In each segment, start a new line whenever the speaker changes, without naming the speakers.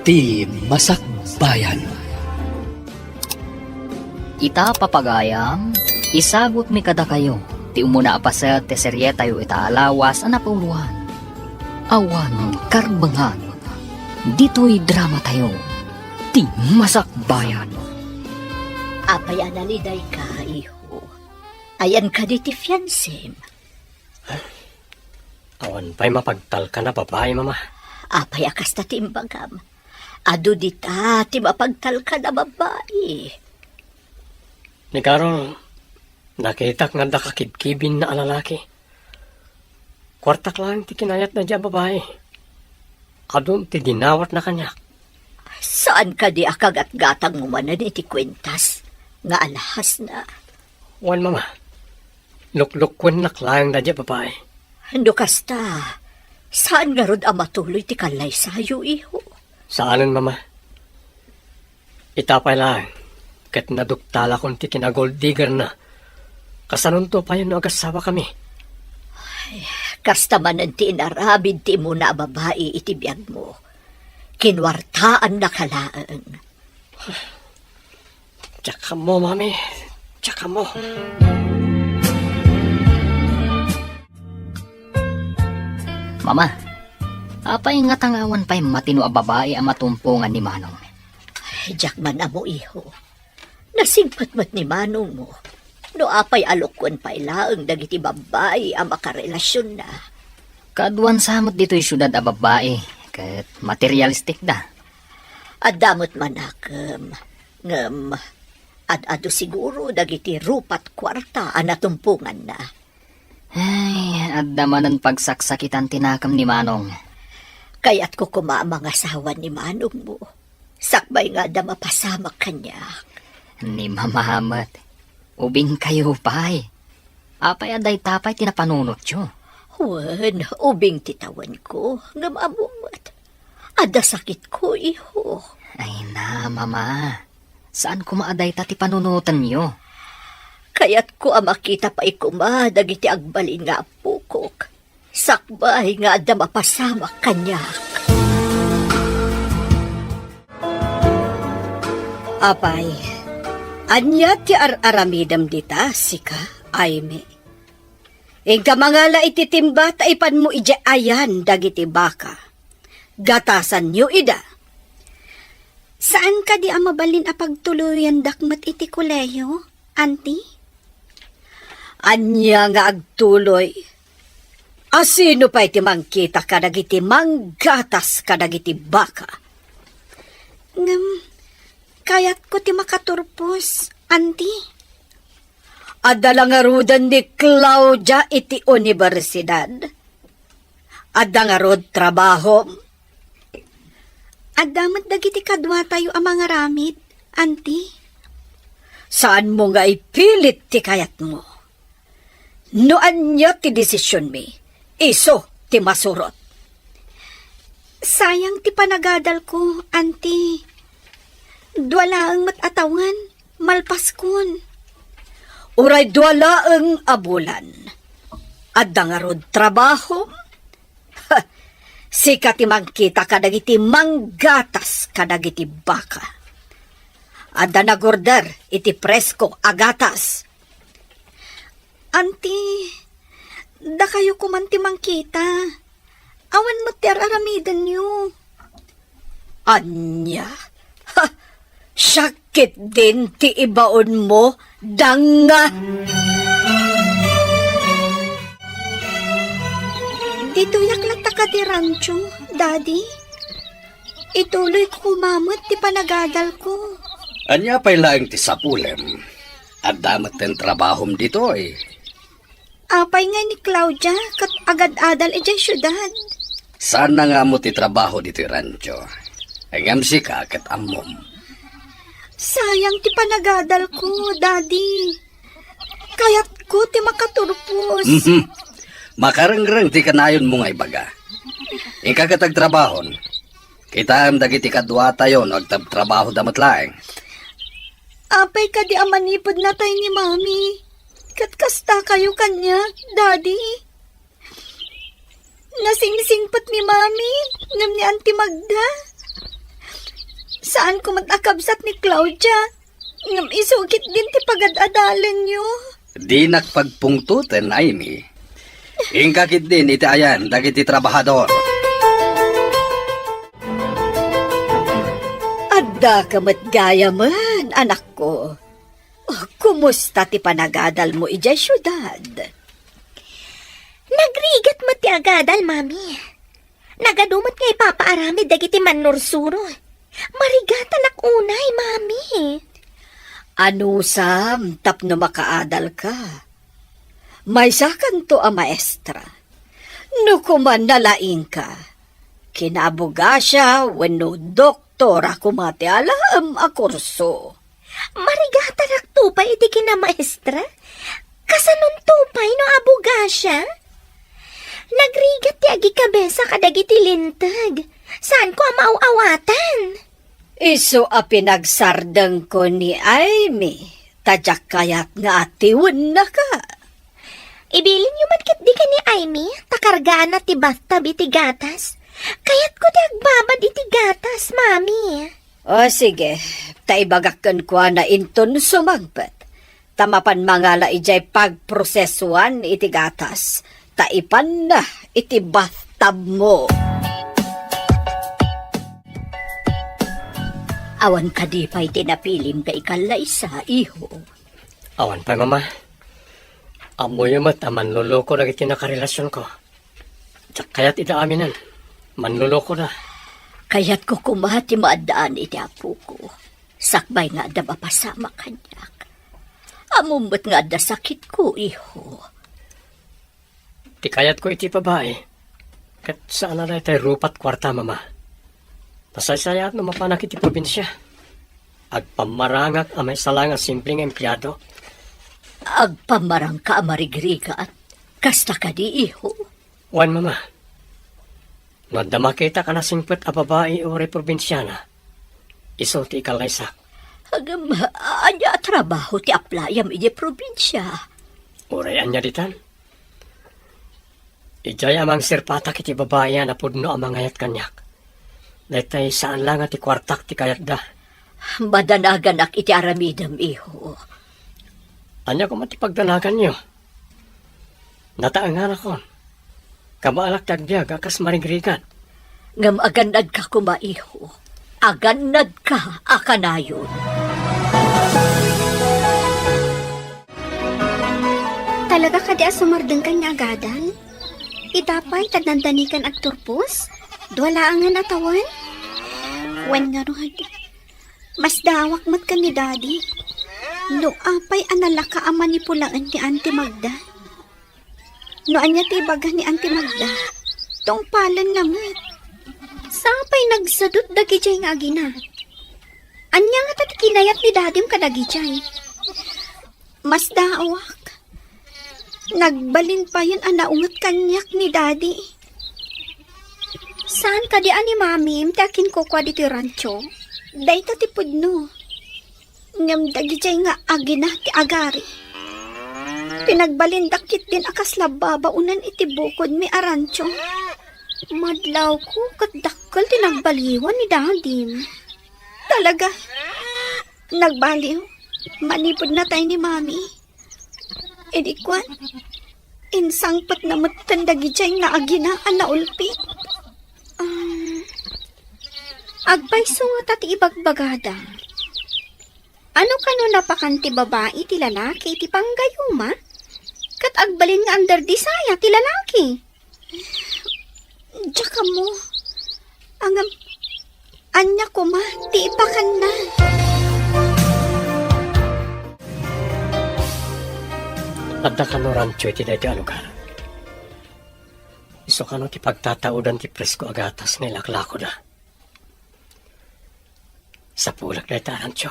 ti Masakbayan.
Ita papagayam, isagot mi kada kayo, ti umuna apaset ti serye tayo ita alawas anapuluhan. Awan karbangan, dito'y drama tayo, ti Masakbayan.
Apay analiday ka, iho. Ayan ka di ti fiancé.
Awan pa'y mapagtal ka na babae, mama.
Apay akas ta ti imbagam. Ado dita ti mapagtal ka na babae.
Ni Karol, nakitak nga da kakibkibin na alalaki. Kwartak lang ti kinayat na dyan babae. Adun ti dinawat na kanya.
Saan ka di akagat-gatang mo man ti kwentas? Nga alahas na.
Wan, mama. Luklukwen naklayang na dyan babae.
Hando kasta, saan nga rod matuloy ti kalay sayo, iho?
Saanan, mama? Itapay lang. Kat naduktala kong ti kinagold digger na. Kasanon to pa yun no agasawa kami.
Kasta man ti inarabid ti mo na babae iti biyag mo. Kinwartaan na kalaan.
Tsaka mo, mami. Tsaka mo.
Mama, apay nga tangawan pa'y matino a babae ang matumpungan ni Manong.
Diyak man amo, iho. Nasingpat mat ni Manong mo. No apay alukwan pa'y laang dagiti babae ang makarelasyon na.
Kaduan samot dito'y syudad a babae, kat materialistik da.
At damot manakam. Ngam, ad-ado siguro dagiti rupat kwarta ang natumpungan na.
Ay, adamanan pagsaksakitan tinakam ni Manong.
Kaya't ko kumamang asawa ni Manong mo. Sakbay nga da mapasamak kanya.
Ni mamamat, ubing kayo pa'y. Apay aday tapay tinapanunot yo.
Wan, ubing titawan ko. Ngam amumat. Ada sakit ko, iho.
Ay na, mama. Saan kumaaday tati panunutan nyo?
Kaya't ko makita pa ikuma dagiti agbalin nga pukok. Sakbay nga da mapasamak kanya. Apay, anya ti aramidam dita, sika, ayme. Ingka mangala ititimba taipan mo ija ayan dagiti baka. Gatasan nyo ida.
Saan ka di amabalin apagtuluyan dakmat iti kuleyo, auntie?
Anya nga agtuloy. Asino pa iti mangkita kadagiti manggatas kadagiti baka?
Kayat ko ti makaturpos, auntie.
Adala nga rudan ni Claudia iti universidad. Adda nga rod trabaho.
Adamat dagiti kadwa tayo ang mga ramid, auntie.
Saan mo nga ipilit ti kayat mo? Noan niya ti desisyon mi. Iso ti masurot.
Sayang ti panagadal ko, auntie. Dwala ang matatawan, malpaskon.
Uray dwala ang abulan. Adda nga rod trabaho. Sika ti mangkita kadagiti manggatas kadagiti baka. Adda na gorder iti presko agatas.
Auntie, da kayo kumanti mangkita. Awan mo ti aramidan niyo.
Anya? Ha! Sakit din ti ibaon mo, danga!
Dito yaklat ta ka di rancho, daddy. Ituloy ko kumamot ti panagadal ko.
Anya pa'y laing ti sapulem. At damat ten trabahom dito eh.
Apay nga ni Claudia, kat agad-adal ijay syudad.
Saan na nga mo ti trabaho dito rancho? Agam si kat amom.
Sayang ti panagadal ko, daddy. Kaya't ko ti makaturpos.
Makarangrang ti kanayon mo nga ibaga. Ikakatag trabahon. Kita am dagiti kadwa tayo no agtab-trabaho damat laeng.
Apay ka di amanipod na tayo ni mami. Katkasta kayo kanya, daddy. Nasingsingpat ni mami, ngam ni Auntie Magda. Saan ko matakabsat ni Claudia? Ngam isugit din ti pagad-adalan niyo.
Di nakpagpungtuten, Amy. Ingkakit din iti ayan, dagiti trabahador.
Adda kamat gaya man, anak ko. Kumusta ti panagadal mo ijay syudad?
Nagrigat mo ti agadal, mami. Nagadumot kay papaarami dagiti manursuro. Marigatan ak unay, mami.
Ano sam, tapno makaadal ka? May sakan to a maestra. No kuman nalaing ka. Kinabuga siya wenno doktora kumati alam a kurso.
Marigatan ak tupay iti kina maestra. Kasanong tupay no abuga siya? Nagrigat ti agi kabesa kadagiti lintag. Saan ko amauawatan?
Iso a pinagsardeng ko ni Amy. Tadyak kayat nga atiwan na ka.
Ibilin nyo matkit di ka ni Amy, takargaan na ti bathtub iti gatas. Kayat ko di agbabad iti gatas, mami.
O sige, taibagakan ko na inton sumagpet. Tamapan mangala ijay pagprosesuan iti gatas. Taipan na iti bathtub mo. Awan ka di pa'y tinapilim ka ikalaysa, iho.
Awan pa, mama. Amoy mat, manluloko na iti nakarelasyon ko. Tsak kaya't ita aminan. Manluloko na.
Kaya't ko kumati maadaan iti apo ko. Sakbay nga da mapasama kanyak. Amumot nga da sakit ko, iho.
Ti kayat ko iti babae. Kat saan na tayo rupat kwarta, mama. Pasaysayaat no mapanak iti probinsya. Agpamarangak amay salang ang simpleng empleyado.
Agpamarang ka amarigriga at kasta ka di, iho.
Wan, mama. No damakita ka na singpet a babae o probinsyana. Iso ti kalaysak.
Agam, anya trabaho ti aplayam iti probinsya.
Urayan niya ditan. Ijay amang sirpatak iti babae na pudno amang ayat kanyak. Letay saan lang ati kwartak ti kayat da.
Madanagan ak iti aramidam, iho.
Anya ko matipagdanagan niyo. Nataangan ako. Kamaalak tagbiag akas marigrigan.
Ngam aganad ka kuma, iho. Aganad ka akanayon.
Talaga ka di asumardeng kanya agadan? Itapay tadnandanikan ag turpos? Duwalaangan atawan? Wen nga rohad. Mas dawak mat ka ni daddy. No apay analaka ang manipulaan ni Auntie Magda. No anya tibaga ni Auntie Magda. Tong palan naman. Sapay nagsadot dagijay nga agina. Anya nga tat kinayat ni daddy yung kadagijay. Mas dawak. Nagbalin pa yun anaungat kanyak ni daddy. Saan ka di ani mami? Mtakin ko kwa dito rancho. Day ta ti pudno. Ngam dagijay nga agina ti agari. Pinagbalindakit din akas lababa unan iti bukod mi arancho. Madlaw ko katdakkel tinagbaliwan ni dadim. Talaga. Nagbaliw. Manipod na tayo ni mami. Edikwan. Insangpat na matandagijay nga agina anaulpi. Agpayso nga tati ibagbagada. Ano kano napakanti babae ti lalaki ti panggayuma? Kat agbalin nga under disaya ti lalaki. Tsaka mo. Angam, anya ko ma, ti ipakan na.
Adda ka no rancho iti dahi alugar. Iso ka no ti pagtataudan ti presko agatas ni laklako na. Sa pulak na iti rancho.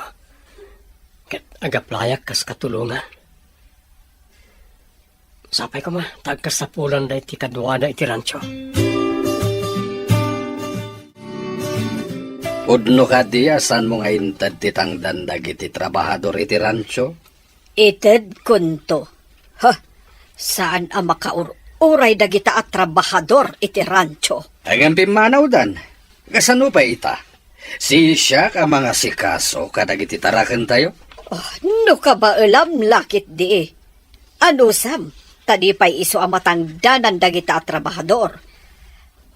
Ket agaplayak kas katulungan. Sapay ko ma, tagkas sa pulan da iti kadwada iti rancho.
Udno ka diya, saan mo nga intad titang dandag iti trabahador iti rancho?
Ited kunto. Ha, saan ang makauray dagita at trabahador iti rancho?
Agan pimanaw dan. Kasano pa ita? Siya ka mga sikaso kadagiti taraken tayo.
Oh, no ka ba alam lakit di? Ano sam? Tadi pa'y iso ang matangdanan dagita at trabahador.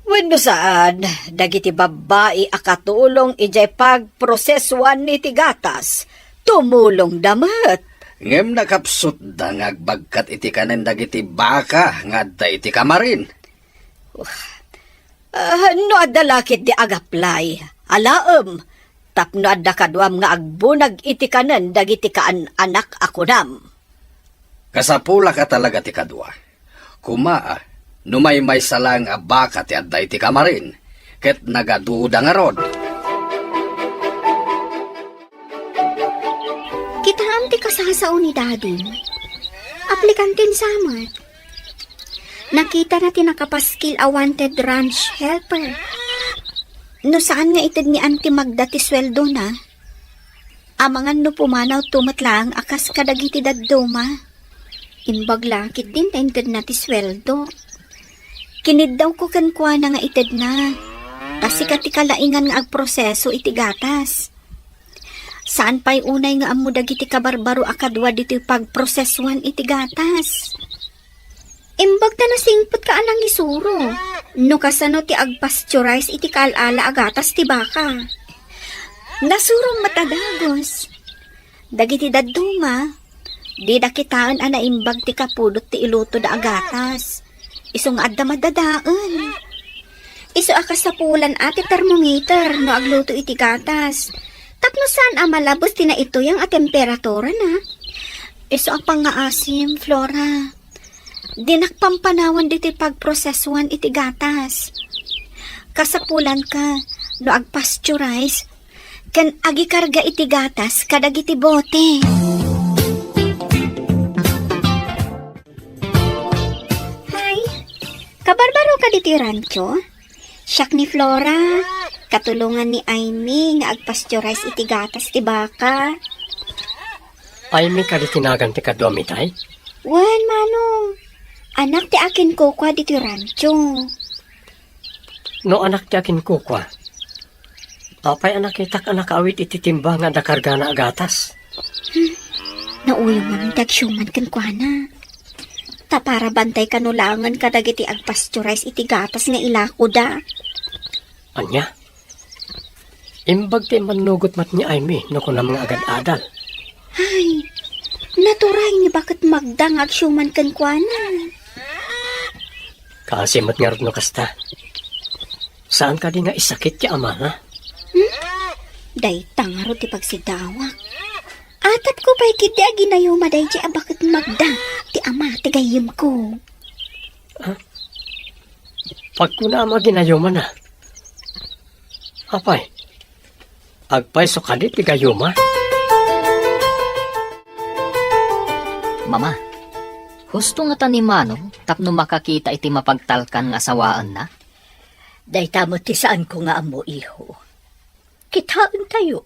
Wenno saan, dagiti babae akatulong ijay pagprosesuan ni tigatas. Tumulong damat.
Ngem nakapsut da ngagbagkat iti kanen dagiti baka nga da iti kamarin.
No adda lakit di agaplay. Alaem, tapno adda kadwam nga agbunag iti kanen dagiti kaan anak akunam.
Kasapula ka talaga ti kadwa. Kumaa, numay salang a baka ti adda iti kamarin. Ket nagaduda nga rod.
Kitaam ti kasasao ni Daddy. Aplikantin samat. Nakita na ti nakapaskil a wanted ranch helper. No saan nga itid ni Auntie Magda ti sweldo na? Amangan no pumanaw tumatlang akas kadagiti dadduma. Imbag lakit din tainted na ti sweldo. Kinid daw ko kankwa na nga itid na. Kasi kati kalaingan nga agproseso iti gatas. Saan pa'y unay nga amo dagiti kabarbaro akadwa dito pagprosesuan iti gatas? Imbag ta nasingpot ka anang isuro. No kasano ti agpasteurize iti kaalala agatas ti baka. Nasurong matadagos. Dagiti dadduma, di dakitaan ana imbag ti kapudot ti iluto da agatas. Iso nga adda madadaan. Iso akasapulan ati thermometer no agluto iti gatas. Tapno saan amalabos ti na ito yung temperatura na? Iso ang pangaasim, Flora. Dinakpampanawan diti pagprosesuan iti gatas. Kasapulan ka, no agpasteurize, kan agikarga iti gatas kadag iti bote. Hay, kabarbaro ka diti rancho? Siyak ni Flora, katulungan ni Amy nga agpasteurize iti gatas ti baka.
Ay, may kaditinagan ti kadwa mitay.
Wan, manong. Anak ti akin ko kwa diti rancho.
No anak ti akin kukwa. Apay anak itak anak awit iti timba nga dakarga na agatas.
Nauyo man dagsyuman kan kwa na. Ta para bantay kanulangan kadag iti agpasteurize iti gatas nga ilako da.
Anya? Imbag ti manugot mat ni Amy no kunam nga agad-adal.
Ay, naturay ni bakit magdang agsyuman kan kwa na.
Kasimot nga rin no kasta. Saan ka di nga isakit ti ama ha?
Day tangaro ti pagsidawak. Atat ko pa'y kiti aginayo maday di bakit magdang ti ama ti gayim ko.
Pag kuna ama ginayuma na. Apay, agpay so kadit ti gayuma.
Mama, husto nga ta ni Manong tapno makakita iti mapagtalkan nga asawaan na?
Day tamo ti saan ko nga amo iho. Kitaan tayo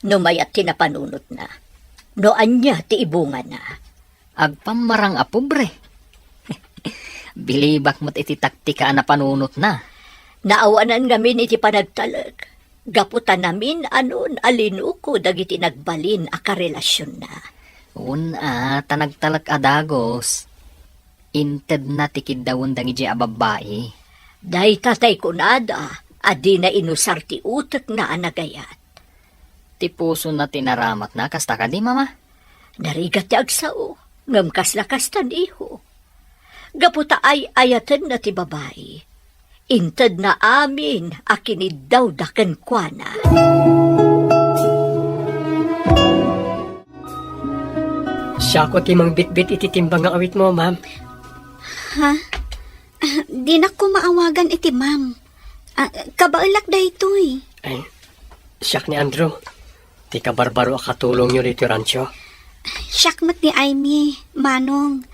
no mayat tinapanunot na. No anya ti ibunga na.
Agpamarang a pobre. Bilibak mo't iti taktika na panunot na.
Naawanan ngamin iti panagtalag. Gaputan namin anon alinuko dagiti nagbalin a karelasyon na.
Tanagtalak adagos. Inted na tikid dawon dangi a babae.
Day tatay ko nada, adi na inusar ti utak na anagayat.
Ti puso na tinaramat na, kasta ka di, mama?
Narigat ti agsao, ngam kaslakastan iho. Gaputa ay ayatan na ti babae. Inted na amin, akinid daw daken kwa na.
Siya ko timang bitbit iti timbang nga awit mo, ma'am.
Ha? Di na ko maawagan iti ma'am. Kabailak da ito'y.
Ay, siyak ni Andrew. Ti kabarbaro akatulong nyo rito rancho.
Syakmat ni Amy, Manong.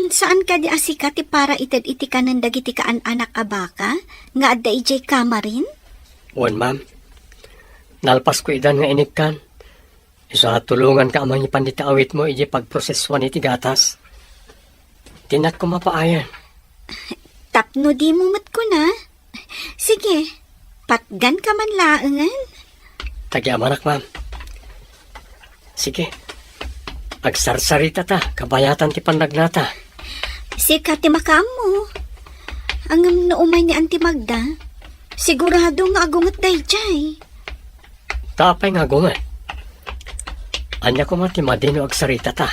Saan ka di asika ti para ited iti kanan dagiti kaan anak abaka? Nga adda ijay kamarin?
Wan, ma'am. Nalpas ko idan nga inikkan. Isa tulungan ka amang ipandita awit mo iji pagproseswan iti gatas. Tinak ko mapaayan.
Tapno di mo mat ko na. Sige, Patgan ka man laangan.
Tagi-amanak, ma'am. Sige. Agsarsarita ta, kabayatan ti panagnata.
Si Kati Makamo. Ang naumay ni Auntie Magda. Sigurado nga agungat dayjay.
Tapay nga gunga. Anya ko mati madino agsarita ta.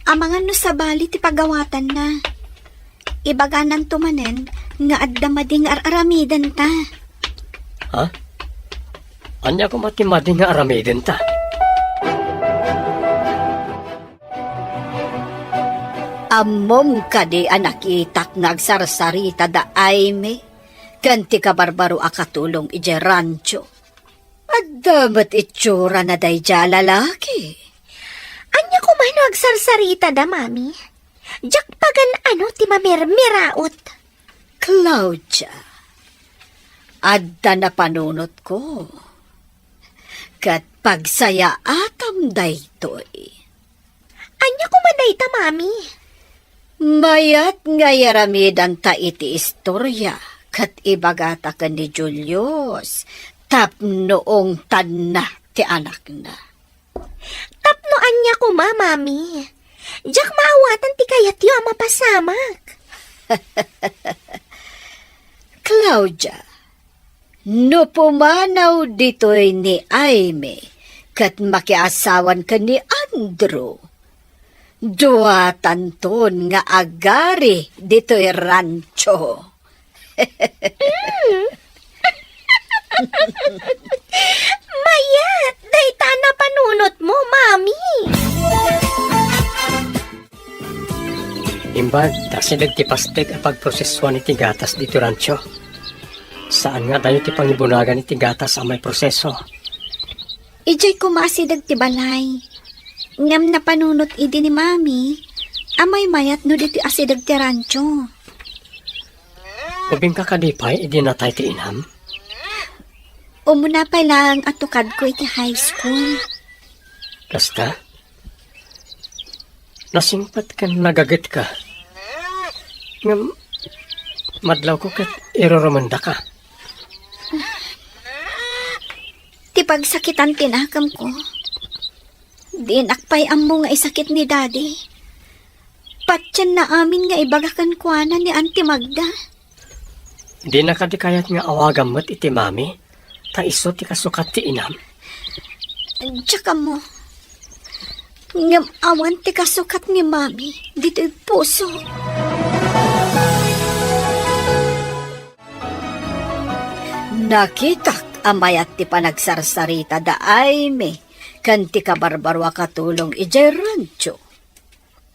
Amangan no sa bali ti pagawatan na. Ibaganan tumanen nga adda mading aramidan ta.
Ha? Anya ko mati mading nga aramidin ta.
Amom ka di anakitak nagsarsarita da ayme, kanti ka barbaro akatulong ije rancho. At damat itsura na day dya lalaki.
Anya ko man agsarsarita da, mami. Jak pagan ti mamirmiraot.
Claudia, adda na panunot ko. Kat pagsaya atam daytoy.
Anya ko man dayta, mami.
Mayat nga yaramidan ta iti istorya, kat ibagata ka ni Julius, tapnoong tanna ti anak na.
Tapno anya ko mami. Jak maawatan ti kayat yu ang mapasamak.
Claudia, no pumanaw dito'y ni Aime, kat makiasawan ka ni Andrew. Duwatan ton nga agari dito'y rancho.
Mayat, dayta na panunot mo, mami.
Imbag, tasilag ti pastek ang pagproseswa ni Tigatas dito rancho. Saan nga tayo ti pangibunagan ni Tigatas ang may proseso?
Ijay kumasidag ti balay. Ngam na panunot idi ni mami. Amay mayat no diti asidag ti rancho.
Ubing kakadipay, idi na tayo ti inam.
Umuna pa lang atukad ko iti high school.
Kasta? Nasingpat ka nagagat ka. Ngam, madlaw ko kat iroromanda ka.
Ti pagsakitan tinakam ko. Di nakpay ammo nga isakit ni daddy. Patyan na amin nga ibagakan kuana ni Auntie Magda.
Di na kadikayat nga awagam mo't iti mami. Ta iso ti kasukat ti inam.
Tsaka mo. Ngam awan ti kasukat ni mami. Dito'y puso.
Nakitak amayat ti panagsarsarita da Aime, kanti ka barbaro akatulong ije rancho.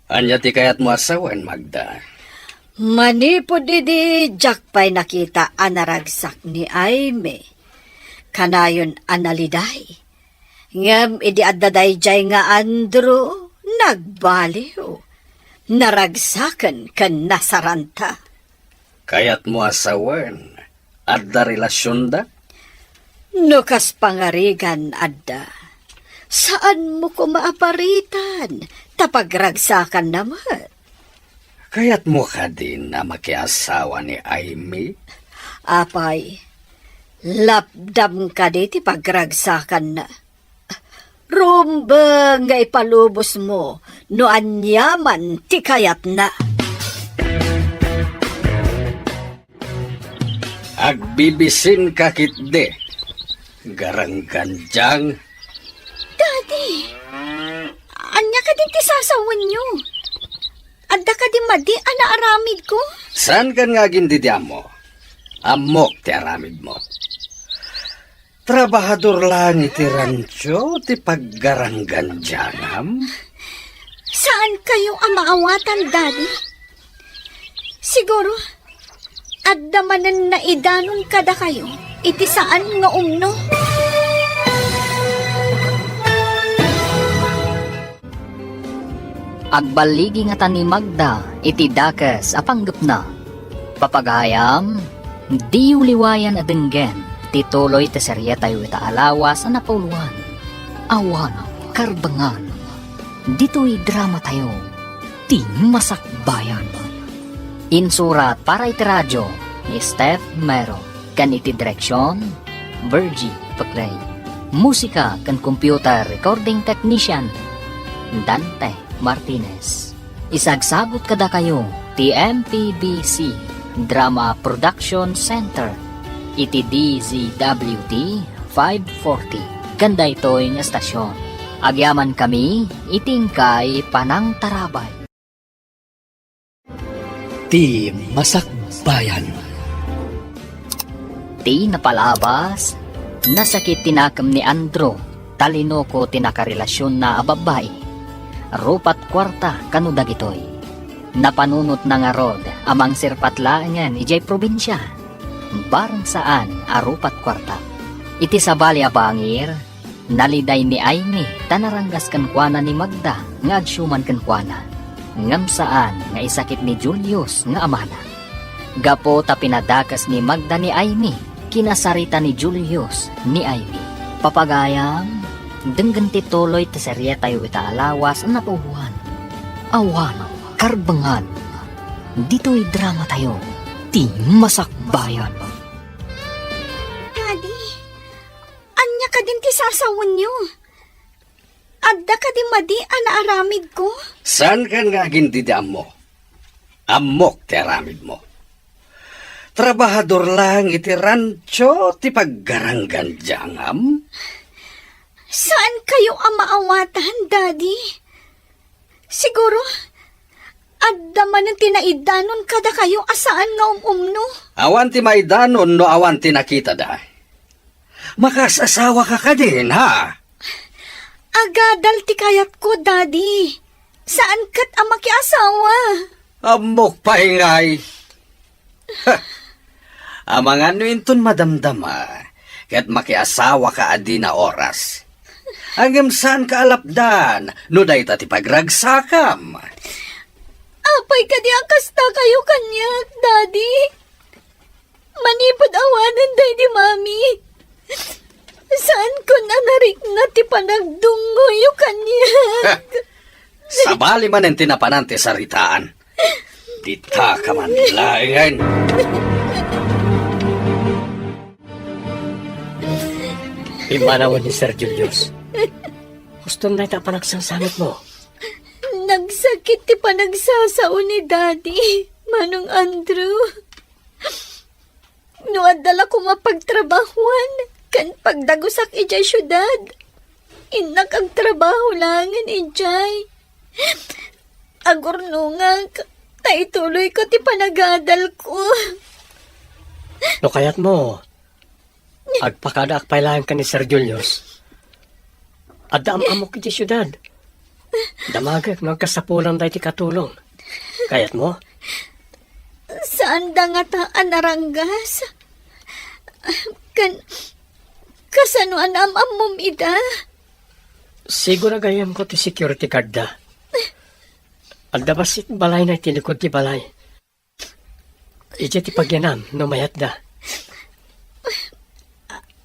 Anya ti kayat mo asawan, Magda.
Manipod di jakpay nakita anaragsak ni Aime. Kanayon analiday. Ngam idi addaday jay nga Andrew, nagbaliw. Naragsakan kan nasaranta.
Kayat mo asawan, adda relasyon da?
Nukas pangarigan adda. Saan mo ko maaparitan? Tapagragsakan naman.
Kayat mo ka din na makiasawa ni Aimee?
Apay, lapdam ka di pagragsakan na. Rumba nga ipalubos mo, no anyaman ti kayat na.
Agbibisin kakit de. Garangganjang.
Daddy, anya ka din ti sasawan nyo. Adda ka di madi, aramid ko.
Saan ka nga gindidiam mo? Amok ti aramid mo. Trabahador lang iti rancho, ti paggarangganjanam.
Saan kayo ang maawatan, Daddy? Siguro, adda manan na idanon kada kayo, iti saan nga umno?
Agbaligi nga tani Magda, iti dakes apanggap na. Papagayam, di uliwayan adenggen, tituloy te serye tayo ita alawas na pauluan. Awan, karbangan, dito'y drama tayo, ti masakbayan. Insurat para iti radyo ni Steph Mero. Kan iti direksyon, Virgie Paclay. Musika kan computer recording technician, Dante Martinez. Isagsabot kada kayo, TMPBC Drama Production Center, iti DZWT 540. Ganda ito'y nga estasyon. Agyaman kami, itingkay Panang Tarabay.
Ti Masakbayan.
Ti napalabas, nasakit tinakam ni Andro, talino ko tinakarelasyon na ababay. Rupat kwarta kanudag ito'y. Napanunot na nga rod, amang sirpatlaangan ijay probinsya. Barang saan arupat kwarta. Iti sabali abangir, naliday ni Aimee, tanaranggas kankwana ni Magda, nga agsyuman kankwana. Ngam saan nga isakit ni Julius nga amana. Gapo ta pinadakas ni Magda ni Aimee, kinasarita ni Julius ni Aimee. Papagayam, denggan ti tuloy ti serye tayo itaalawas ang napuhuan. Awan, karbangan, dito'y drama tayo, ti Masakbayan.
Daddy, anya ka din ti sasawan niyo. Adda ka din madi anaaramid ko.
Saan ka nga gindidam mo? Amok ti aramid mo. Trabahador lang iti rancho ti paggaranggan jangam.
Saan kayo ang maawatan, Daddy? Siguro, adda man ang tinaidanon kada kayo asaan nga umumno.
Awan ti maidanon no awan ti nakita da. Makasasawa ka din, ha?
Agadal ti kayat ko, Daddy. Saan kat ang makiasawa?
Amok paingay. Ha! Amangan no inton madamdama, ket makiasawa ka adi na oras. Agam saan ka alapdan, no day ti pagragsakam.
Apay ka di akasta kayo kanyak, Daddy. Manipod awanan day di Mami. Saan ko na narik na ti panagdungoy yung kanyak?
Sabali man ang tinapanan ti saritaan. Dita ka man laingan.
Imanawan ni Sir Julius. Gusto na ita panagsasangat mo.
Nagsakit ti panagsasao ni Daddy, Manong Andrew. Nuadala ko mapagtrabahuan, kan pagdagusak ijay syudad. Inak ang trabaho langan ijay. Agurnungang, taituloy ko ti panagadal ko.
No kayat mo, agpakada akpailahan ka ni Sir Julius. Adda amok iti syudad. Damagak nagkasapulan tayo ti katulong. Kayat mo?
Saan da nga ta anaranggas? Kasano anamam mom ida?
Siguro gayam ko ti security guard da. Adda basit balay na itinikod ti balay. Ija ti pagyanam no mayat da.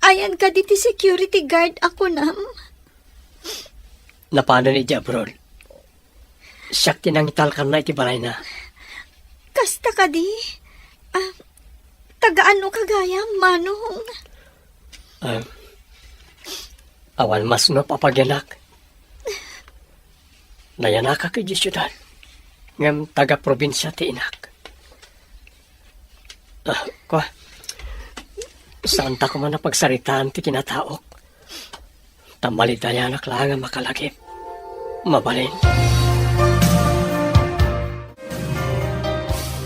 Ayan ka di ti security guard ako nam.
Napano ni ija abroad. Siyak tinangital ka na iti balay na.
Kasta ka di? Tagaano kagayam, Manong?
Awan mas no papagyanak. Nayanak ka kay syudad. Ngam taga-probinsya ti inak. Kwa, saan ta ko man napagsaritaan ti kinataok. Tamalidayanak lang ang makalagip. Mabalin.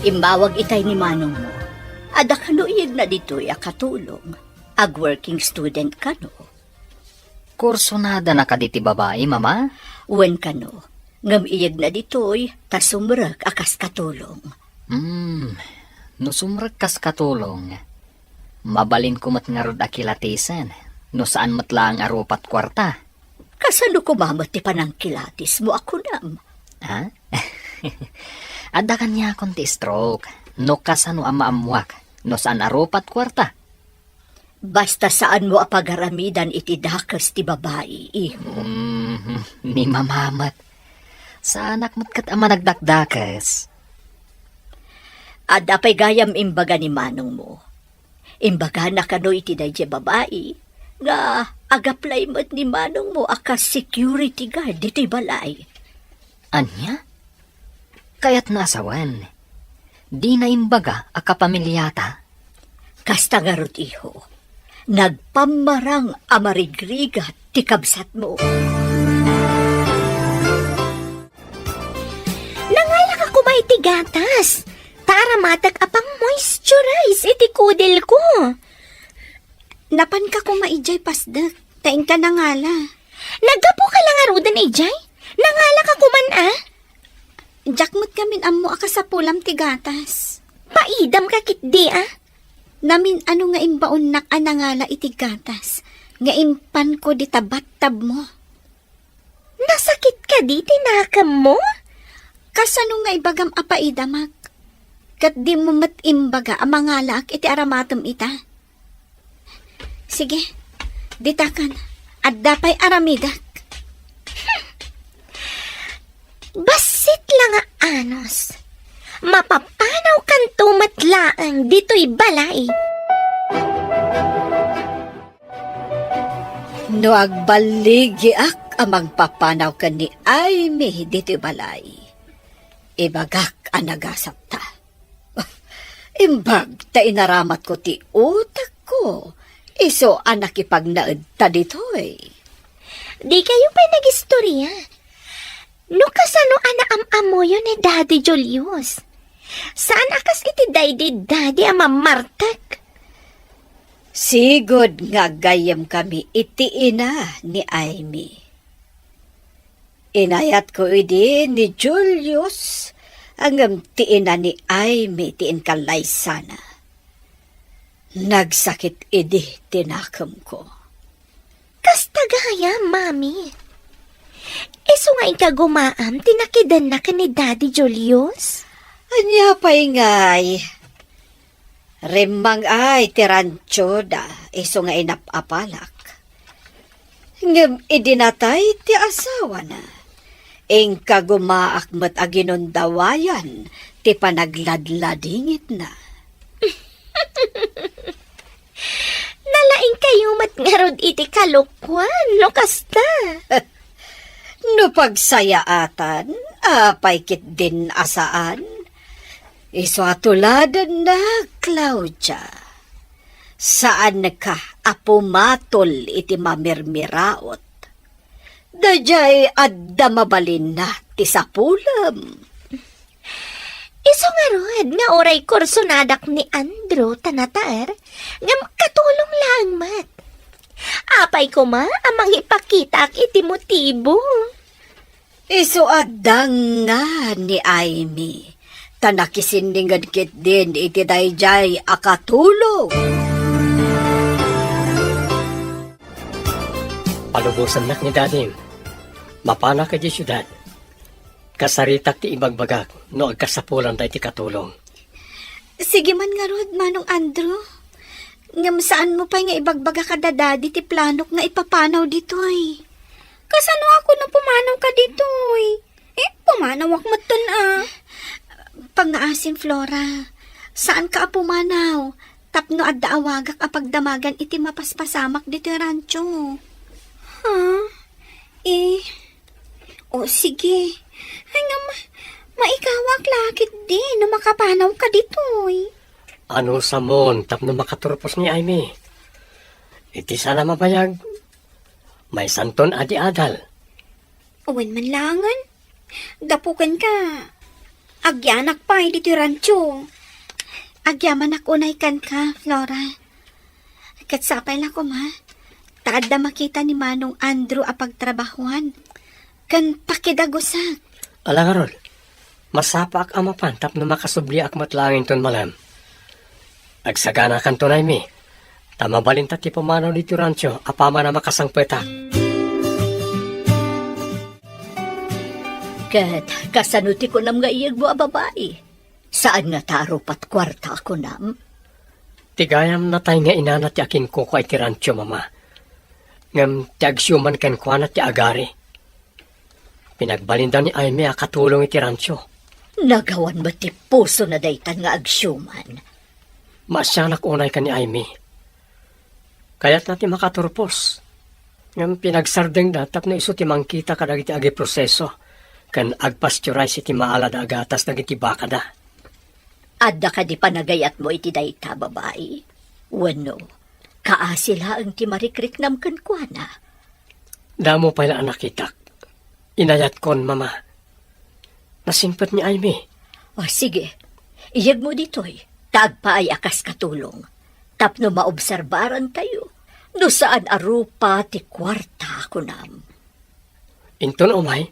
Imbawag itay ni Manong mo. Ada kanuig na dito'y akatulong. Ag-working student ka no.
Kurso nada na kaditi babae, Mama?
Wen ka no. Ngam iyag na dito'y tasumrag akas katulong.
No sumrag kas katulong. Mabalin ko mat nga rod akilatisan. No saan matlang arupat kwarta.
Kasano kumamot ti panangkilatis mo ako nam?
Ha? Ada kanya akong ti stroke. No kasano amaamuak. No saan arupat kwarta.
Basta saan mo apagaramidan iti dakas ti babae, iho.
Ni mamamat. Sa anak mo't kat ama nagdakdakas.
Ada pa'y gayam imbaga ni Manong mo. Imbaga na kano iti dayjay babae, nga agaplay mo't ni manong mo akas security guard dito'y balay.
Anya? Kaya't nasawan. Di na imbaga a kapamilyata.
Kasta nga rod, iho, nagpamarang amarigrigat ti kabsat mo.
Nangalak ako iti gatas. Tara matag apang moisturize iti kudil ko.
Napan ka kung maijay pasdak. Taing ka nangala.
Nagapo ka lang arudan, Ijay. Nangalak ako man
Jakmut kamin ammo aka sa pulam ti gatas.
Paidam ka kitdi
Namin ano nga imbaon nak anangala iti gatas. Nga impan ko di tabat-tab mo.
Nasakit ka di tinakam mo?
Kasano nga ibagam apaidamak. Kat di mo mat imbaga amangala iti aramatom ita. Sige, ditakan. At dapay aramidak.
Basit lang anos. Mapapanaw kan tumatlaang dito'y balay.
No agbaligi-ak amang papanaw ka ni Aimee dito'y balay. Ibagak ang nagasap ta. Imbag ta inaramat ko ti utak ko. Iso anak ipagnaed ta dito'y.
Di kayo pa nag-istorya. No kasano anaam-amo yun ni Daddy Julius? Saan akas iti daddy amamartak?
Sigod nga gayam kami iti ina ni Aimee. Inayat ko idi ni Julius ang ti ina ni Aimee ti inkalay sana. Nagsakit idi tinakam ko.
Kastagaya, Mami. Iso nga ikagumaam, tinakidan na ka ni Daddy Julius?
Anya pa'y ngay. Remang ay tirancho da, iso nga inapapalak. Ngem idinatay ti asawa na. Ing kagumaak mat aginundawayan, ti panagladladingit na.
Nalaing kayo matngarod iti kalukwan, no kasta?
No pagsayaatan, apay kit din asaan. Iso atuladan na, Claudia. Saan ka apumatol iti mamirmiraot? Dajay adda mabalin na ti sapulam.
Iso nga rod, nga oray kursunadak ni Andrew tanatar, ngam katulong lang mat. Apay ko ma, amang ipakita iti motibo.
Iso adang nga ni Aimee. Tanakisindingan kit din iti dayjay akatulong.
Palubusan nak ni Dadim. Mapana ka di syudad. Kasaritak ti ibagbagak no agkasapulan tayo ti katulong.
Sige man nga rod, Manong Andrew. Ngam saan mo pa nga ibagbaga ka dadadi ti planok nga ipapanaw ditoy. Kasano ako na pumanaw ka ditoy? Pumanaw ak matan Pangaasim, Flora. Saan ka pumanaw? Tapno adda awagak apagdamagan iti mapaspasamak dito rancho. Sige. Ay nga maikawak lakit din no makapanaw ka ditoy.
Ano sa mon tapno makaturpos ni Aimee? Iti sana mabayag. May santon adi adal.
Uwan man langan. Dapukan ka. Agyanak pa dito rancho. Agyaman unay kan ka, Flora. Katsapay lang ko, ma. Taad na makita ni Manong Andrew apagtrabahuan. Kan pakidagusak.
Alangarol, masapak amapan tapno makasubli ak matlangin ton malam. Agsagana kan tunay mi. Tamabalin ti pumanaw dito rancho apama na makasangpeta.
Kat kasanuti ko nam nga iyag mo babae. Saan nga taro pat kwarta ako nam?
Tigayam na tayo nga inana ti akin ko kay ti rancho mama. Ngam ti agsyuman ken kuana ti agari. Pinagbalindan ni Aimee katulong iti rancho.
Nagawan ba ti puso na daytan nga agsyuman?
Masyanak unay ka ni Aimee. Kaya't natin makaturpos. Ngam pinagsardeng datap na iso ti mangkita ka dagiti agi proseso. Kan agpasteurize iti maalad agatas dagiti baka da.
Adda ka di panagayat mo iti dayta, babae. Wano, kaasila ang ti marikriknam kan kwa na.
Damo pa ila anak itak. Inayat kon, mama. Nasimpet ni Aimee.
O sige, iyag mo ditoy. Tagpa ay akas katulong. Tapno maobserbaran tayo. No saan arupa ti kwarta kunam.
Inton umay,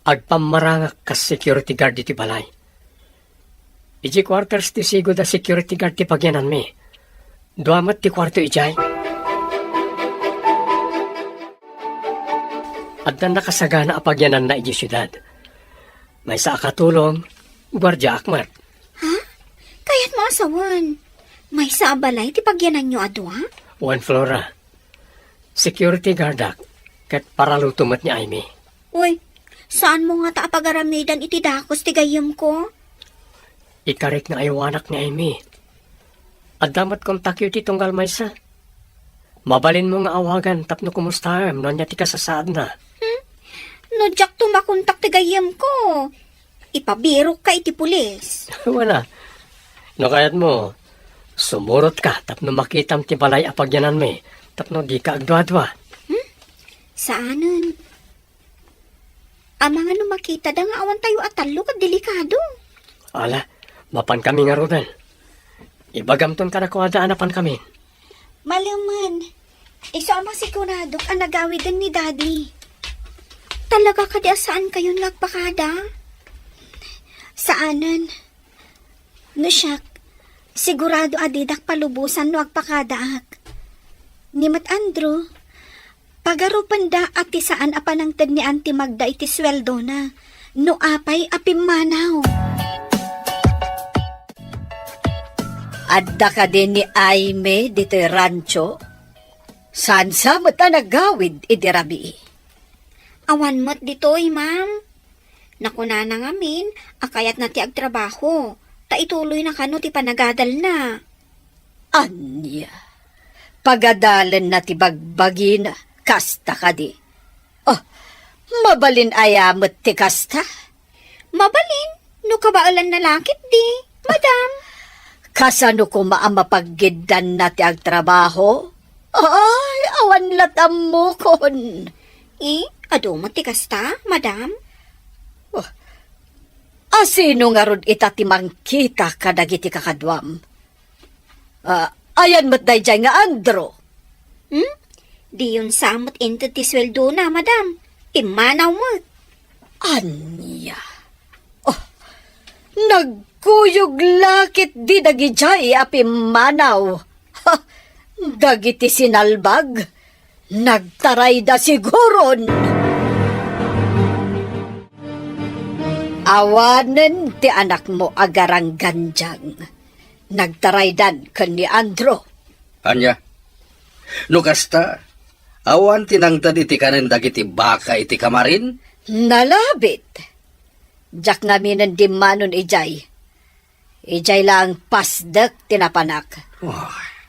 agpamarangak kas security guard iti balay. Iji quarters ti sigo da security guard ti pagyanan mi. Duamat ti kwarto ijay. At na nakasagana apagyanan na iji syudad. May sa akatulong, gwardya akmat.
Kaya't mo asawan. May sa abalay, ti pagyanan nyo adwa?
Juan Flora, security guard ak, kat paralutumat ni Aimee.
Uy, saan mo nga taapag-aramidan iti dakos ti gayam ko?
Ikarik na ayawanak ni Aimee. At damat kontakyo ti tunggal maysa. Mabalin mo nga awagan tapno kumustaham no niya ti kasasaad na.
No, Jack, tumakontak ti gayam ko. Ipabirok ka iti pulis.
Wala. No kayat mo, sumurot ka tapno makitam ti balay apagyanan mi tapno di ka agdwa-dwa.
Saanan? Amang ano makita da nga awan tayo atalo kat delikado.
Ala, mapan kami nga rodan. Ibagamton ka na kuwadaan apan kami.
Malaman, iso amang siguradok ang nagawidan ni Daddy. Talaga ka di saan kayo nagpakada? Saanan? No siyak, sigurado adidak palubusan no agpakadaak. Ni Mat Andrew, pagarupan da at saan apan ang tad ni Auntie Magda iti sweldo na, no apay apimanaw.
Adda ka din ni Aimee dito'y rancho. Saan sa mo ta nagawid iti rabi?
Awan mo't dito'y, ma'am. Nakuna na ngamin, akayat na ti agtrabaho. Ta ituloy na kano ti panagadal na.
Anya, pagadalan na ti bagbagina, kasta ka di. Oh, mabalin ayamot ti kasta.
Mabalin, no kabaalan na lakit di, madam.
Kasano ko maamapaggiddan na ti agtrabaho? Ay, awan latam mo kon.
Ado mo ti kasta, madam?
Asino nga ron itatimang kita kadagiti kakadwam? Ayan mo't dayjay nga Andro.
Di yun samot into ti sweldo na, madam. Imanaw mo.
Anya? Oh, nagkuyog lakit di dagijay api manaw. Ha, dagiti sinalbag. Nagtaray da siguron. Awanen ti anak mo agarang ganjang. Nagtaraydan kan ni Andro.
Anya, no kasta, awan tinangtad iti kanen dagiti baka iti kamarin?
Nalabit. Jak ngamin ang dimanon ijay. Ijay lang pasdak tinapanak.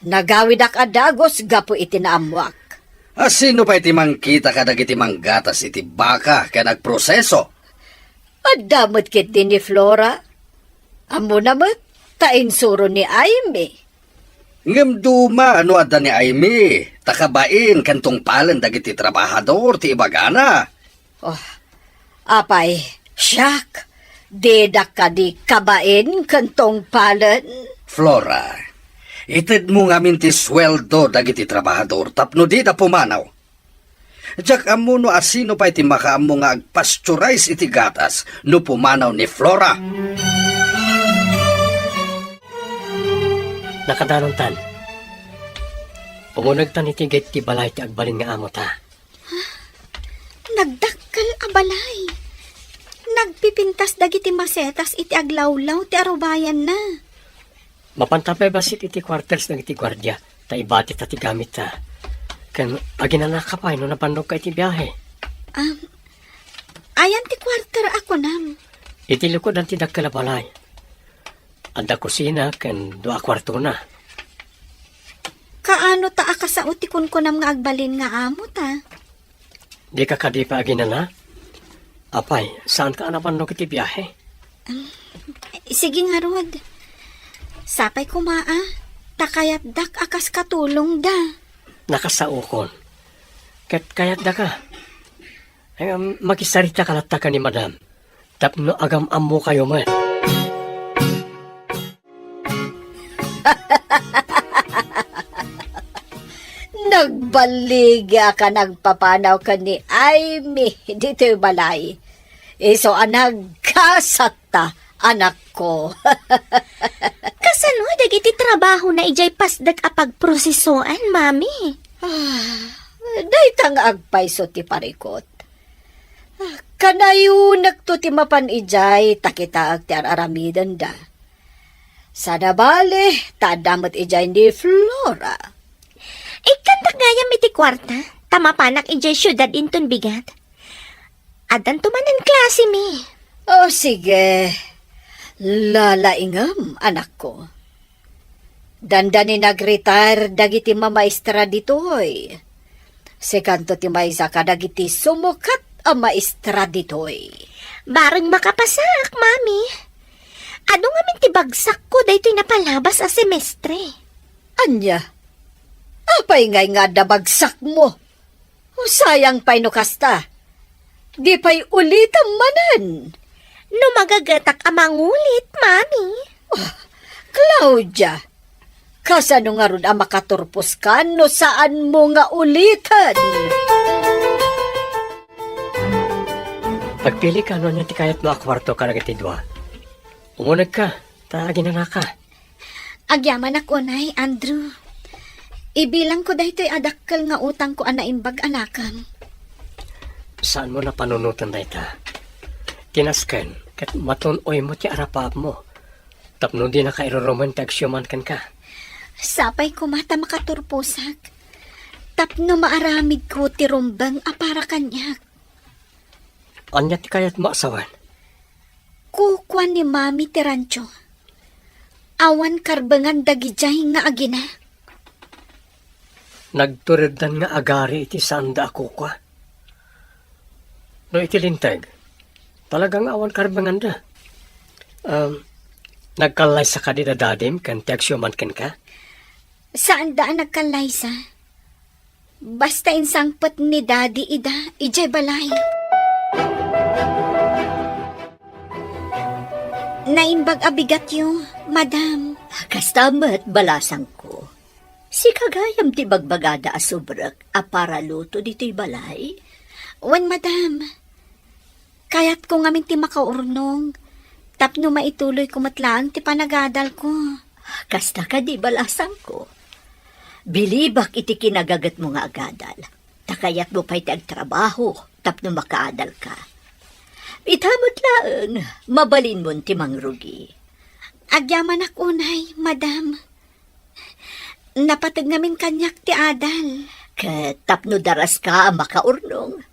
Nagawid ak adagos gapo iti naamwak.
Asino pa iti mangkita ka dagiti manggatas iti baka ka nagproseso?
Adamot kit din ni Flora. Amo namat, tainsuro ni Aimee.
Ngem duma ano adda ni Aimee, takabain kantong palan dagiti trabahador ti ibagana.
Oh, apay, siyak, dedak ka di kabain kantong palan.
Flora, ited mo ngamin ti sweldo dagiti trabahador tapno di da pumanaw. Jak amo no asino pa iti makaamo nga agpasteurize iti gatas no pumanaw ni Flora.
Nakadanong tan. Pumunag tan iti gate ti balay ti agbalin nga amo ta.
Nagdakkel abalay. Nagpipintas dagiti masetas iti aglawlaw ti arubayan na.
Mapantapay basit iti quarters ng iti gwardya. Ta ibati ta ti gamit ta. Kan aginana ka pa, no napandog ka iti biyahe.
Ayan ti kwarter ako nam.
Iti lukod ang ti dakkala balay. Ada kusina ken 2 kwarto na.
Kaano ta sa utikon ko nam nga agbalin nga amo ta?
Di ka kadi pa aginala? Apay, saan ka anapan no kiti biyahe?
Sige nga rod. Sapay kumaa. Takayat dak akas katulong da.
Nakasaukon. Ket kayat da ka. Ay, makisarita ka latta ka ni madam. Tapno agam ammo kayo man.
Nagbaliga ka, nagpapanaw ka ni Amy dito'y balay. Iso anag kasata, anak ko.
Kasano dagiti trabaho na ijay pasdag apagprosesoan, mami?
Day tang agpayso ti parikot. Kanayo nagto ti mapan ijay, takita ag ti aramidan da. Sada bale, tadamot ijay ni Flora.
Ikandak gayam iti kwarta, tamapanak ijay syudad inton bigat. Adan tumanan klase mi.
O sige, lalaingam, anak ko. Dandani nag-retire dagiti mamaestra ditoy. Sekanto ti maysa ka dagiti sumukat a maestra ditoy.
Barang makapasak, mami. Ano nga min ti bagsak ko daytoy napalabas a semestre?
Anya, apay ngay nga dabagsak mo. O sayang pa'y no kasta. Di pa'y ulitam manan.
No magagatak amangulit, mami.
Claudia, kasano nga ron ang makaturpos ka no saan mo nga ulitan?
Pagpili ka no niya ti kayat mo akwarto ka nagiti 2. Umunag ka, taagin na ka.
Agyaman ako nay, Andrew. Ibilang ko daytoy adakkel nga utang ko anaimbag anakam.
Saan mo na panunutan na ita? Tinasken, kat matunoy mo ti arapab mo. Tapno di na kairoromantig syuman kan ka.
Sapay ko mata makaturposak. Tapno maaramid ko ti rumbang apara kanyak.
Anya ti kayat mo asawan?
Kukwan ni mami ti rancho. Awan karbangan dagijay nga agina.
Nagturidan nga agari iti sanda ako kwa. No iti lintag, talagang awan karbangan da. Nagkalay sa kadida dadim kan tiagsyuman kan ka?
Saan daan nagkalaysa? Basta insangpet ni daddy ida, ijay balay. Naimbag abigat yo, madam.
Kastamat balasang ko. Si kagayam ti bagbagada asubrak apara luto dito'y balay.
Wan, madam. Kayat ko ngamin ti makaurnong. Tapno maituloy ko matlaang ti panagadal ko.
Kasta ka di balasang ko. Bilibak iti kinagagat mo nga agadal. Takayat mo pa'y ti agtrabaho, tapno makaadal ka. Itamot laang, mabalin mo ti mangrugi.
Agyaman ako, nay, madam. Napatag ngamin kanyak ti adal.
Tapno daras ka makaurnong.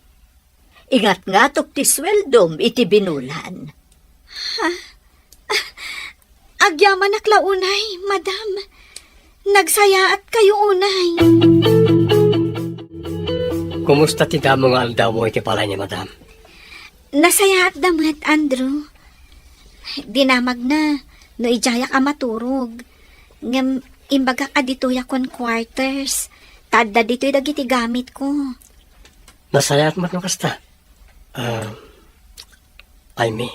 Ingat nga tok ti sweldom iti binulan.
Agyaman akla unay, madam. Nagsayaat kayo unay.
Kumusta ti damo nga aldaw mo iti palay ni madam?
Nasayaat damat, Andrew. Dinamag na, no ijaya ka maturog. Ngam, imbaga ka dito'y akong quarters. Tada dito'y dagiti gamit ko.
Nasayat mo no kasta? Amy,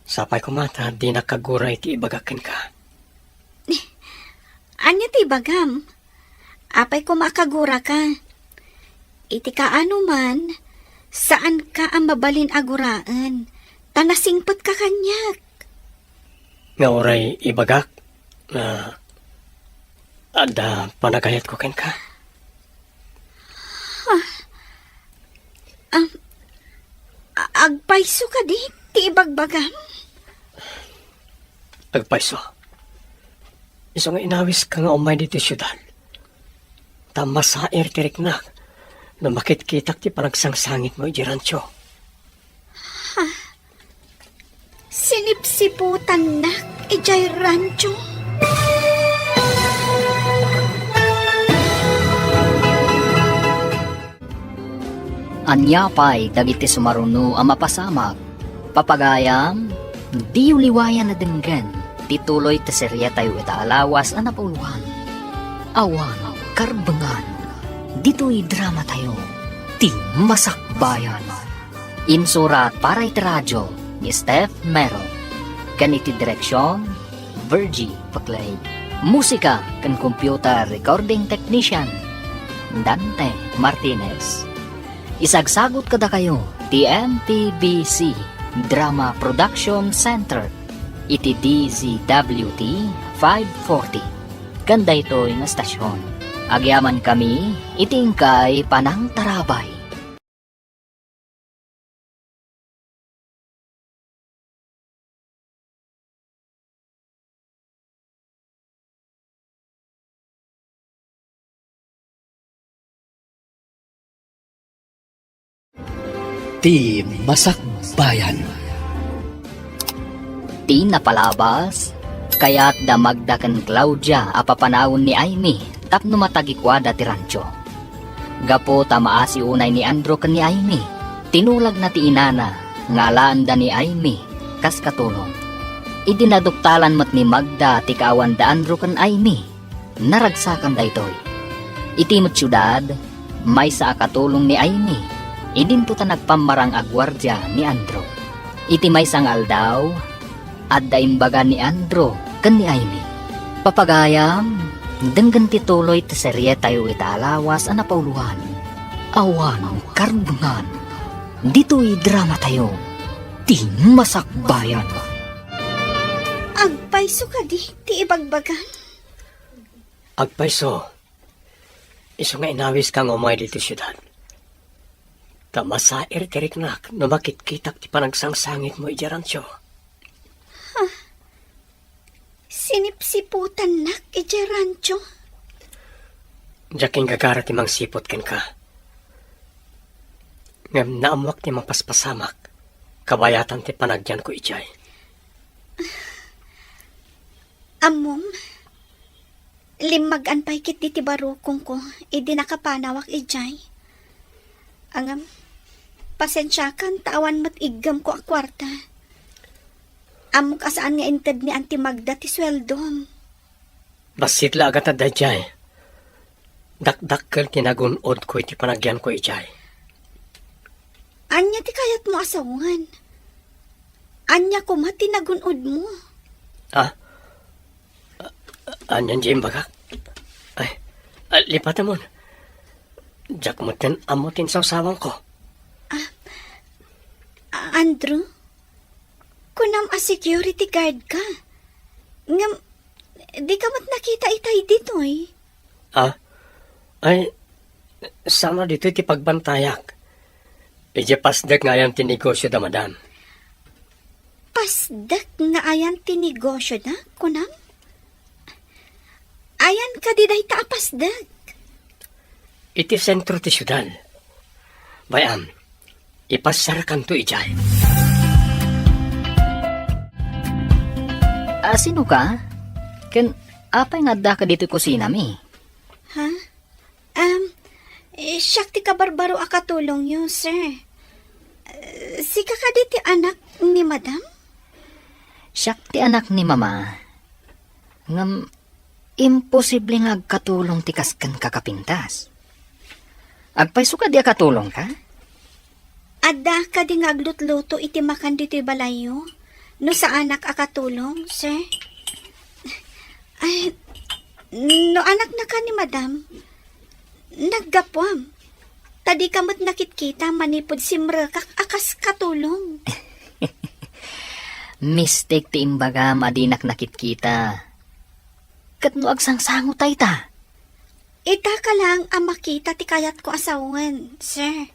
sapay ko mata, di nakagura iti ibagakin ka.
Anya ti bagam? Apay ko makagura ka. Iti kaano man, saan ka ang mabalin aguraan? Tanasingpot ka kanyak.
Nga oray ibagak, na ada panagayat ko ken ka.
Agpayso ka di, ti ibagbagam.
Agpaiso. Iso nga inawis ka nga umay dito syudad. Tama sa tirik na, na makit-kitak ti panagsangsangit mo ijirancho.
Sinipsiputan nak. ijay rancho.
Anyapay dagiti sumaruno ang mapasamak. Papagayam, di uliwayan na denggen. Tituloy ti serya tayo itaalawas ang napuluhan. Awan, karbangan. Dito'y drama tayo. Ti Masakbayan. Insurat para iti radyo ni Steph Mero. Kaniti direksyon, Virgie Paclay. Musika kan computer recording technician, Dante Martinez. Isagsagot kada kayo, TMTBC Drama Production Center, iti DZWT 540. Ganda ito'y nga stasyon. Agyaman kami, itingkay Panang Tarabay.
Ti Masakbayan.
Di napalabas, kaya't damagda kan Claudia apapanawon ni Aimee tapno matagikwada ti rancho. Gapo tamaasi unay ni Andro kan ni Aimee, tinulag na ti inana, ngalaan da ni Aimee, kas katulong. Idinaduktalan mat ni Magda ti kaawan da Andro kan Aimee, naragsakan da itoy. Itimot syudad, may sa akatulong ni Aimee, idin puta nagpamarang agwardya ni Andro. Iti may sangal daw, at daimbaga ni Andro kan ni Aimee. Papagayam, denggan tituloy ti serye tayo itaalawas ang napauluhan. Awan, karbangan. Dito'y drama tayo. Ti Masakbayan.
Agpayso ka di, ti ibagbagan.
Agpayso, iso nga inawis kang umay dito syudad. Tamasair tiriknak no makitkitak ti panagsangsangit mo ijaransyo.
Sinipsiputan nak, ijay rancho.
Jaking gagara ti mang sipot ken ka. Ngam naamwak ti mang paspasamak, kabayatan ti panagyan ko ijay.
Amom, limagan pa'y kit di ti barukong ko, idi nakapanawak ijay. Angam, pasensyakan, tawan mo't igam ko a kwarta. Amok asaan nga inted ni Auntie Magda ti sweldom.
Basit la agad at dayjay. Dakdakkel tinagunod ko iti panagyan ko ijay.
Anya ti kayat mo asawan. Anya ko mati nagunod mo.
Anyan di imbagak. Lipat mo. Jak mo tin amutin sa usawang ko.
Andrew, kunam a security guard ka. Ngam, di ka mat nakita itay dito eh.
Sana dito iti pagbantayak. Ije pasdag nga yan tinegosyo da madam.
Pasdak nga ayan tinegosyo na, kunam? Ayan ka di dahi ta pasdag.
Iti sentro ti syudad. Bayam, ipasarakan to ijay.
Sino ka? Ken, apay nga da ka dito kusina mi?
Ha? Siyak ti kabarbaro akatulong yun, sir. Si kakaditi anak ni madam?
Siyak ti anak ni mama. Ngam, imposible nga agkatulong ti kaskan kakapintas. Agpayso ka di akatulong ka?
Adda ka di nga aglutluto iti makan dito'y balayo? No sa anak akatulong, sir? Ay, no anak na ka ni madam, naggapwam. Tadi kamot nakitkita manipod si Mrekak akas katulong.
Mistake ti imbaga madinak nakitkita. Kat no agsangsango tay ta.
Ita ka lang ang makita ti kayat ko asawan, sir.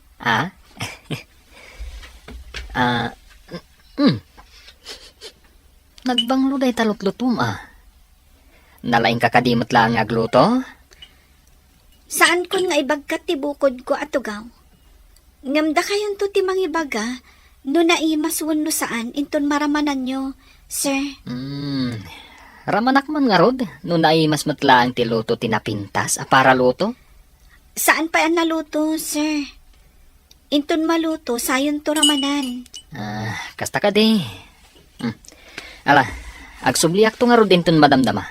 Nagbanglo day talutlutum Nalaing kakadimot lang agluto?
Saan kon nga ibagkat ti bukod ko atugaw? Ngamda kayon to ti mangibaga, no naimas no saan inton maramanan nyo, Sir,
Ramanak man nga rod, no na ay mas matlaang ti luto tinapintas, para luto?
saan pa yan naluto, sir? Inton maluto, sayon to ramanan.
Kasta ka di. Ala, agsubliak to nga rod inton madamdama.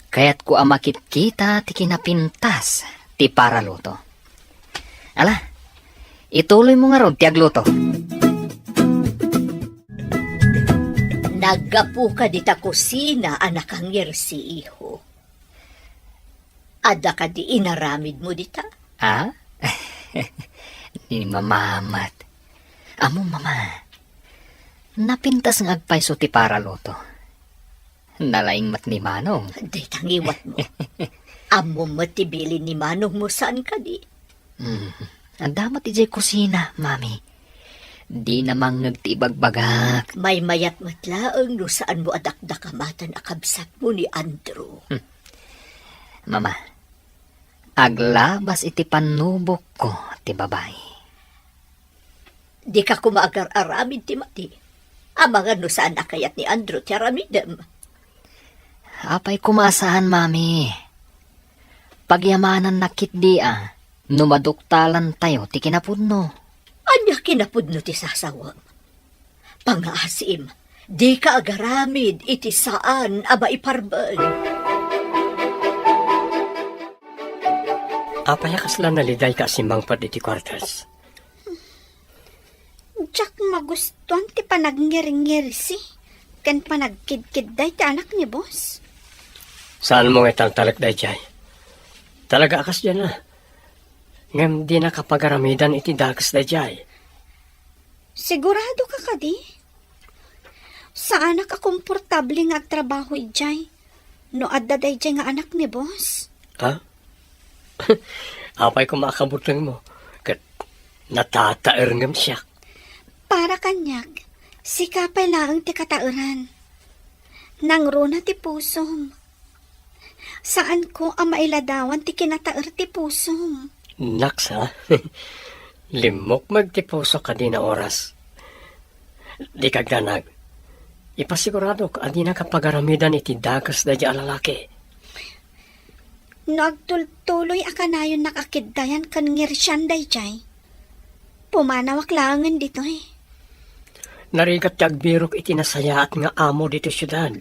Kaya't ko amakit kita ti kinapintas, ti para luto. Ala, ituloy mo nga rod ti agluto.
Naggapu ka di ta kusina, anak ang si iho. Ada ka di inaramid mo dita?
Ha? Ni mamamat. Amo mama. Napintas ng agpayso ti para luto. Nalaing mat ni Manong.
Di tangiwat mo. Amo matibili ni Manong mo saan ka di?
Ang damat ijay kusina, mami. Di namang nagtibagbagak.
May mayat matlaang no saan mo adakdakamatan akabsat mo ni Andrew.
Mama, aglabas iti panubok ko, ti babay.
Di ka kumaagar-aramid ti mati. Amangan no saan akayat ni Andrew ti aramidem.
Apay kumasahan, mami. Pagyamanan nakit di numaduktalan tayo ti kinapudno.
Anya kinapudno ti sasawang. Pangaasim, di ka agaramid iti saan aba iparbal.
Apayakas lang naliday ka simbang pa iti kwartas.
Jack magustuhan ti panagngiri-ngiri si. Kan panagkid-kid day ti anak ni boss.
Saan mo nga taltalak day jay? Talaga akas dyan na. Ngam di nakapagaramidan iti dakas day jay.
Sigurado ka di? Saan ka komportable nga agtrabaho ijay? No adda day jay nga anak ni boss?
Ha? Apay ko makabutang mo. Kat natataer ngam siya.
Para kanyak, sikapay laang ti katauran. Nangruna ti pusom. Saan ko ang mailadawan ti kinataer ti pusom?
Naks ha? Limok magtipuso ka din na oras. Di kagdanag. Ipasigurado ka di na kapagaramidan iti dagas da di alalaki.
Nagtultuloy akanayon nakakiddayan kan ngirsyan day jay. Pumanawak langan dito eh.
Narigat ti agbirok iti nasaya at nga amo dito syudad.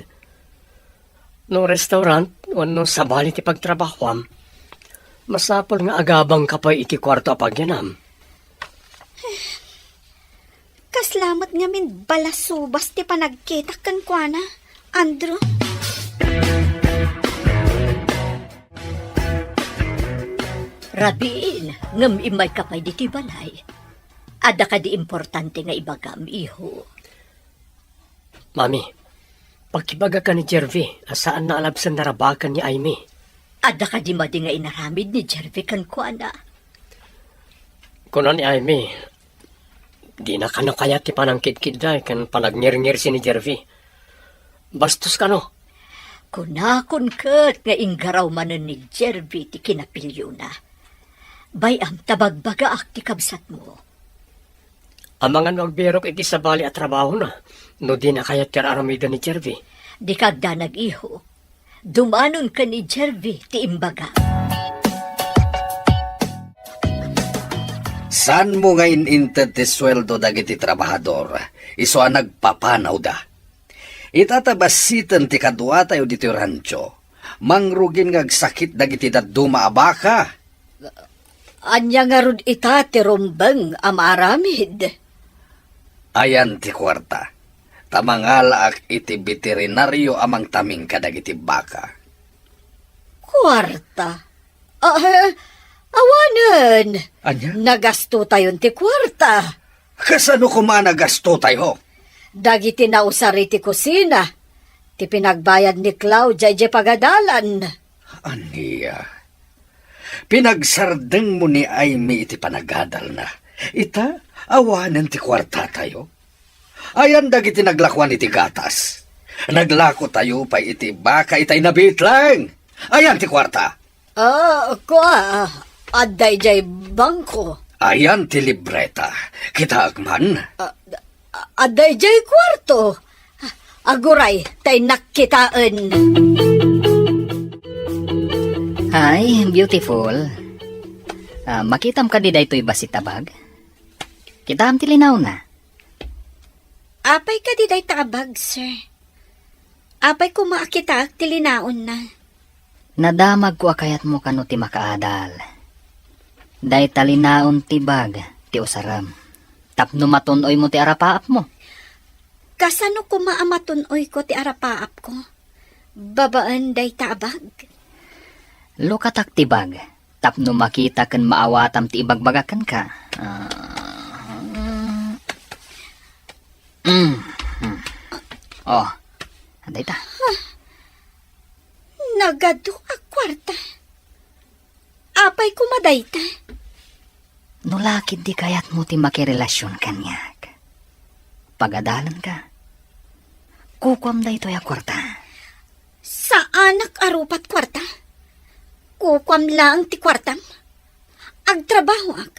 No restaurant, wano sabali ti pagtrabahwam, masapol nga agabang kapay iti kwarto apagyanam.
Kaslamat nga min balasubas ti panagkita kan kuana, Andrew.
Rabiin, ngam imay kapay di ti balay. Ada ka di importante nga ibagam, iho.
Mami, pagkibaga ka ni Jervy, asaan na alabsan narabakan ni Aimee?
Ada ka di madi nga inaramid ni Jervy kan kuana.
Kuno ni Aimee, di na ka nakayat ti panangkid-kid day kan panagnir-ngir si ni Jervy. Bastos ka no?
Kunakon kat nga inggaraw manan ni Jervy ti kinapilyo na. Bayam tabagbaga ak ti kabsat mo.
Amangan magbirok iti sabali at trabaho na, no di na kayat ti aramida ni Jervy.
Di kagda nag-iho. Dumanon ka ni Jervy ti imbaga.
Saan mo ngayon inted ti sweldo dagiti trabahador? Iso ang nagpapanaw da. Itatabasitan ti kadwa tayo dito rancho. Mangrugin ngagsakit dagiti daduma abaka.
Anya nga rod ita ti rumbang amaramid.
Ayan ti kwarta. Tamangalaak iti veterinaryo amang taming kadagiti baka.
Kwarta. Awanan.
Anya?
Nagasto tayon ti kwarta.
Kasano kumanagasto tayo?
Dagiti na usari ti kusina. Ti pinagbayad ni Claudia di pagadalan.
Aniya. Pinagsardeng mo ni Aimee iti panagadal na. Ita, awanan ti kwarta tayo. Ayan dagiti naglakwan iti gatas. Naglako tayo pa iti baka itay nabitlang. Ayan ti kwarta.
Aday jay bangko.
Ayan ti libreta. Kita agman.
Aday jay kwarto. Aguray, tay nakitaan.
Hi, beautiful. Makitam ka di daytoy basit tabag? Kitam tilinaw na.
Apay ka di day tabag, sir. Apay ko maakita tilinaon na.
Nadamag ko akayat mo kano ti makaadal. Day talinaon ti bag, ti usaram. Tapno matunoy mo ti arapaap mo.
Kasano ko maamatunoy ko ti arapaap ko? Babaan day tabag.
Lukatak ti bag. Tapno makita kan maawatam ti ibagbagakan ka. Oh, anday ta.
Nagado ak kwarta. Apay ko madayta.
Nulakid di kayat mo ti makirelasyon kanyak. Pagadalan ka. Kukwam da ito ya kwarta.
Sa anak arupat kwarta? Kukwam lang ti kwartam. Agtrabaho ak.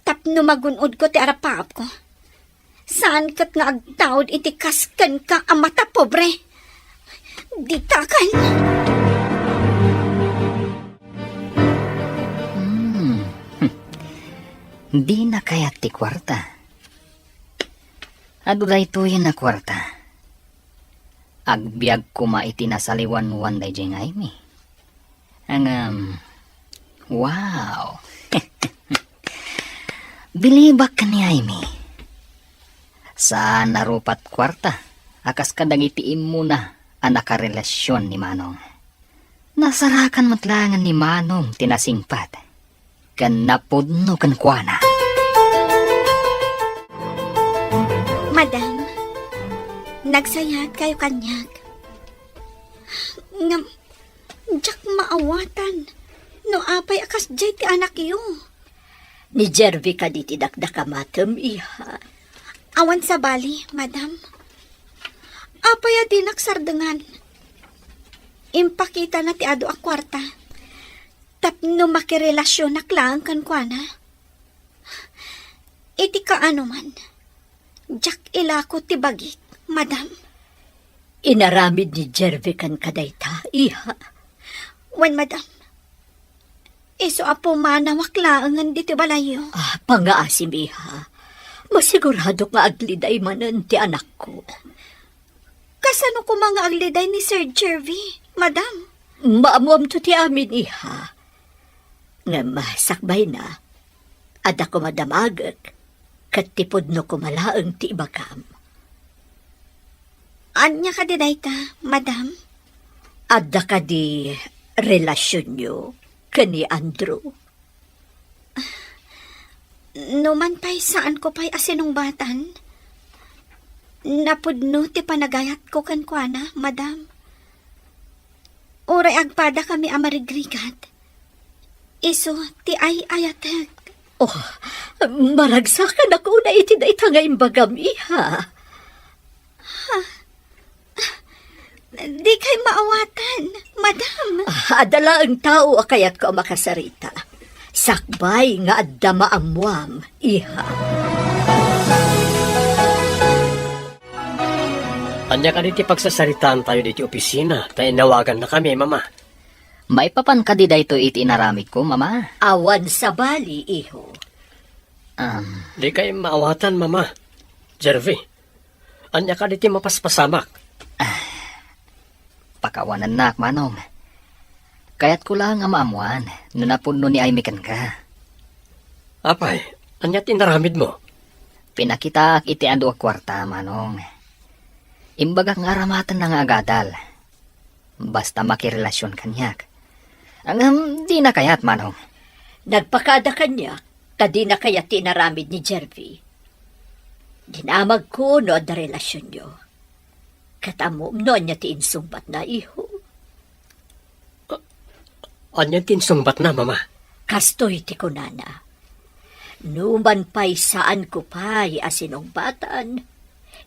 Tapno magunod ko ti arapaap ko. Saan kat nga agtawad iti kaskan ka amata pobre? Di takan.
Di na kayat ti kwarta. Ado da ito yun na kwarta. Agbiag ko maiti nasaliwan-wan day jengay mi. Ang, wow. Bilibak ka ni Aimee. Saan narupat kwarta? Akas kadang itiim mo na ang nakarelasyon ni Manong. Nasarakan matlangan ni Manong tinasingpat. Kan napudno kan kuana.
Madam, nagsayat kayo kanyak. Ngam, jak maawatan. No apay akas jay ti anak iyo.
Ni Jervy ka di tidakdakamatem, iha.
Awan sa bali, madam. Apay adi nagsardengan. Impakita na ti ado a kwarta. Tapno makirelasyon na klang kan kuana. Iti kaano man. Jak ilako ti bagit, madam.
Inaramid ni Jervy kan kadayta, iha.
Wen, madam. Iso apo manawaklangan dito balayo.
Pangaasim, iha. Masigurado nga agliday manan ti anak ko.
Kasano ko mga agliday ni Sir Jervy, madam?
Maamuam to ti amin, iha. Nga masakbay na. Ada ko madamagak. Katipod no kumalaang ti ibagam.
Anya ka diday ta, madam?
Ada ka di relasyon nyo kani Andrew.
Numan pa'y saan ko pa'y asinungbatan? Napudno ti panagayat ko kan kuana, madam. Uray agpada kami amarigrigat. Iso ti ay ayatag.
Oh, maragsakan ako na iti da itangay bagam, iha.
Di kay maawatan, madam.
Adala ang tao akayat ko makasarita. Sakbay nga adda maamuam, iha.
Anya ka diti pagsasaritaan tayo diti opisina. Tayo nawagan na kami, mama.
May papan ka di dayto iti inaramid ko, mama.
Awan sa bali, iho.
Di kayo maawatan, mama. Jervy, anya ka diti mapaspasamak.
Pakawanan na, Manong. Kaya't ko lang ang maamuan, nanapun ni Aimee kan ka.
Apay, anya tinaramid mo?
Pinakita ak iti ando ak kwarta, Manong. Imbaga nga aramatan na nga agadal. Basta makirelasyon kanyak. Ang di na kayat, Manong.
Nagpakada kanya, tadi na kaya tinaramid ni Jervy. Dinamag ko no da relasyon nyo. Katamom no niya tiinsumbat na iho.
Anya tinsungbat na, mama.
Kastoy ti kunana. Numan pa'y saan ko pa'y asinong batan.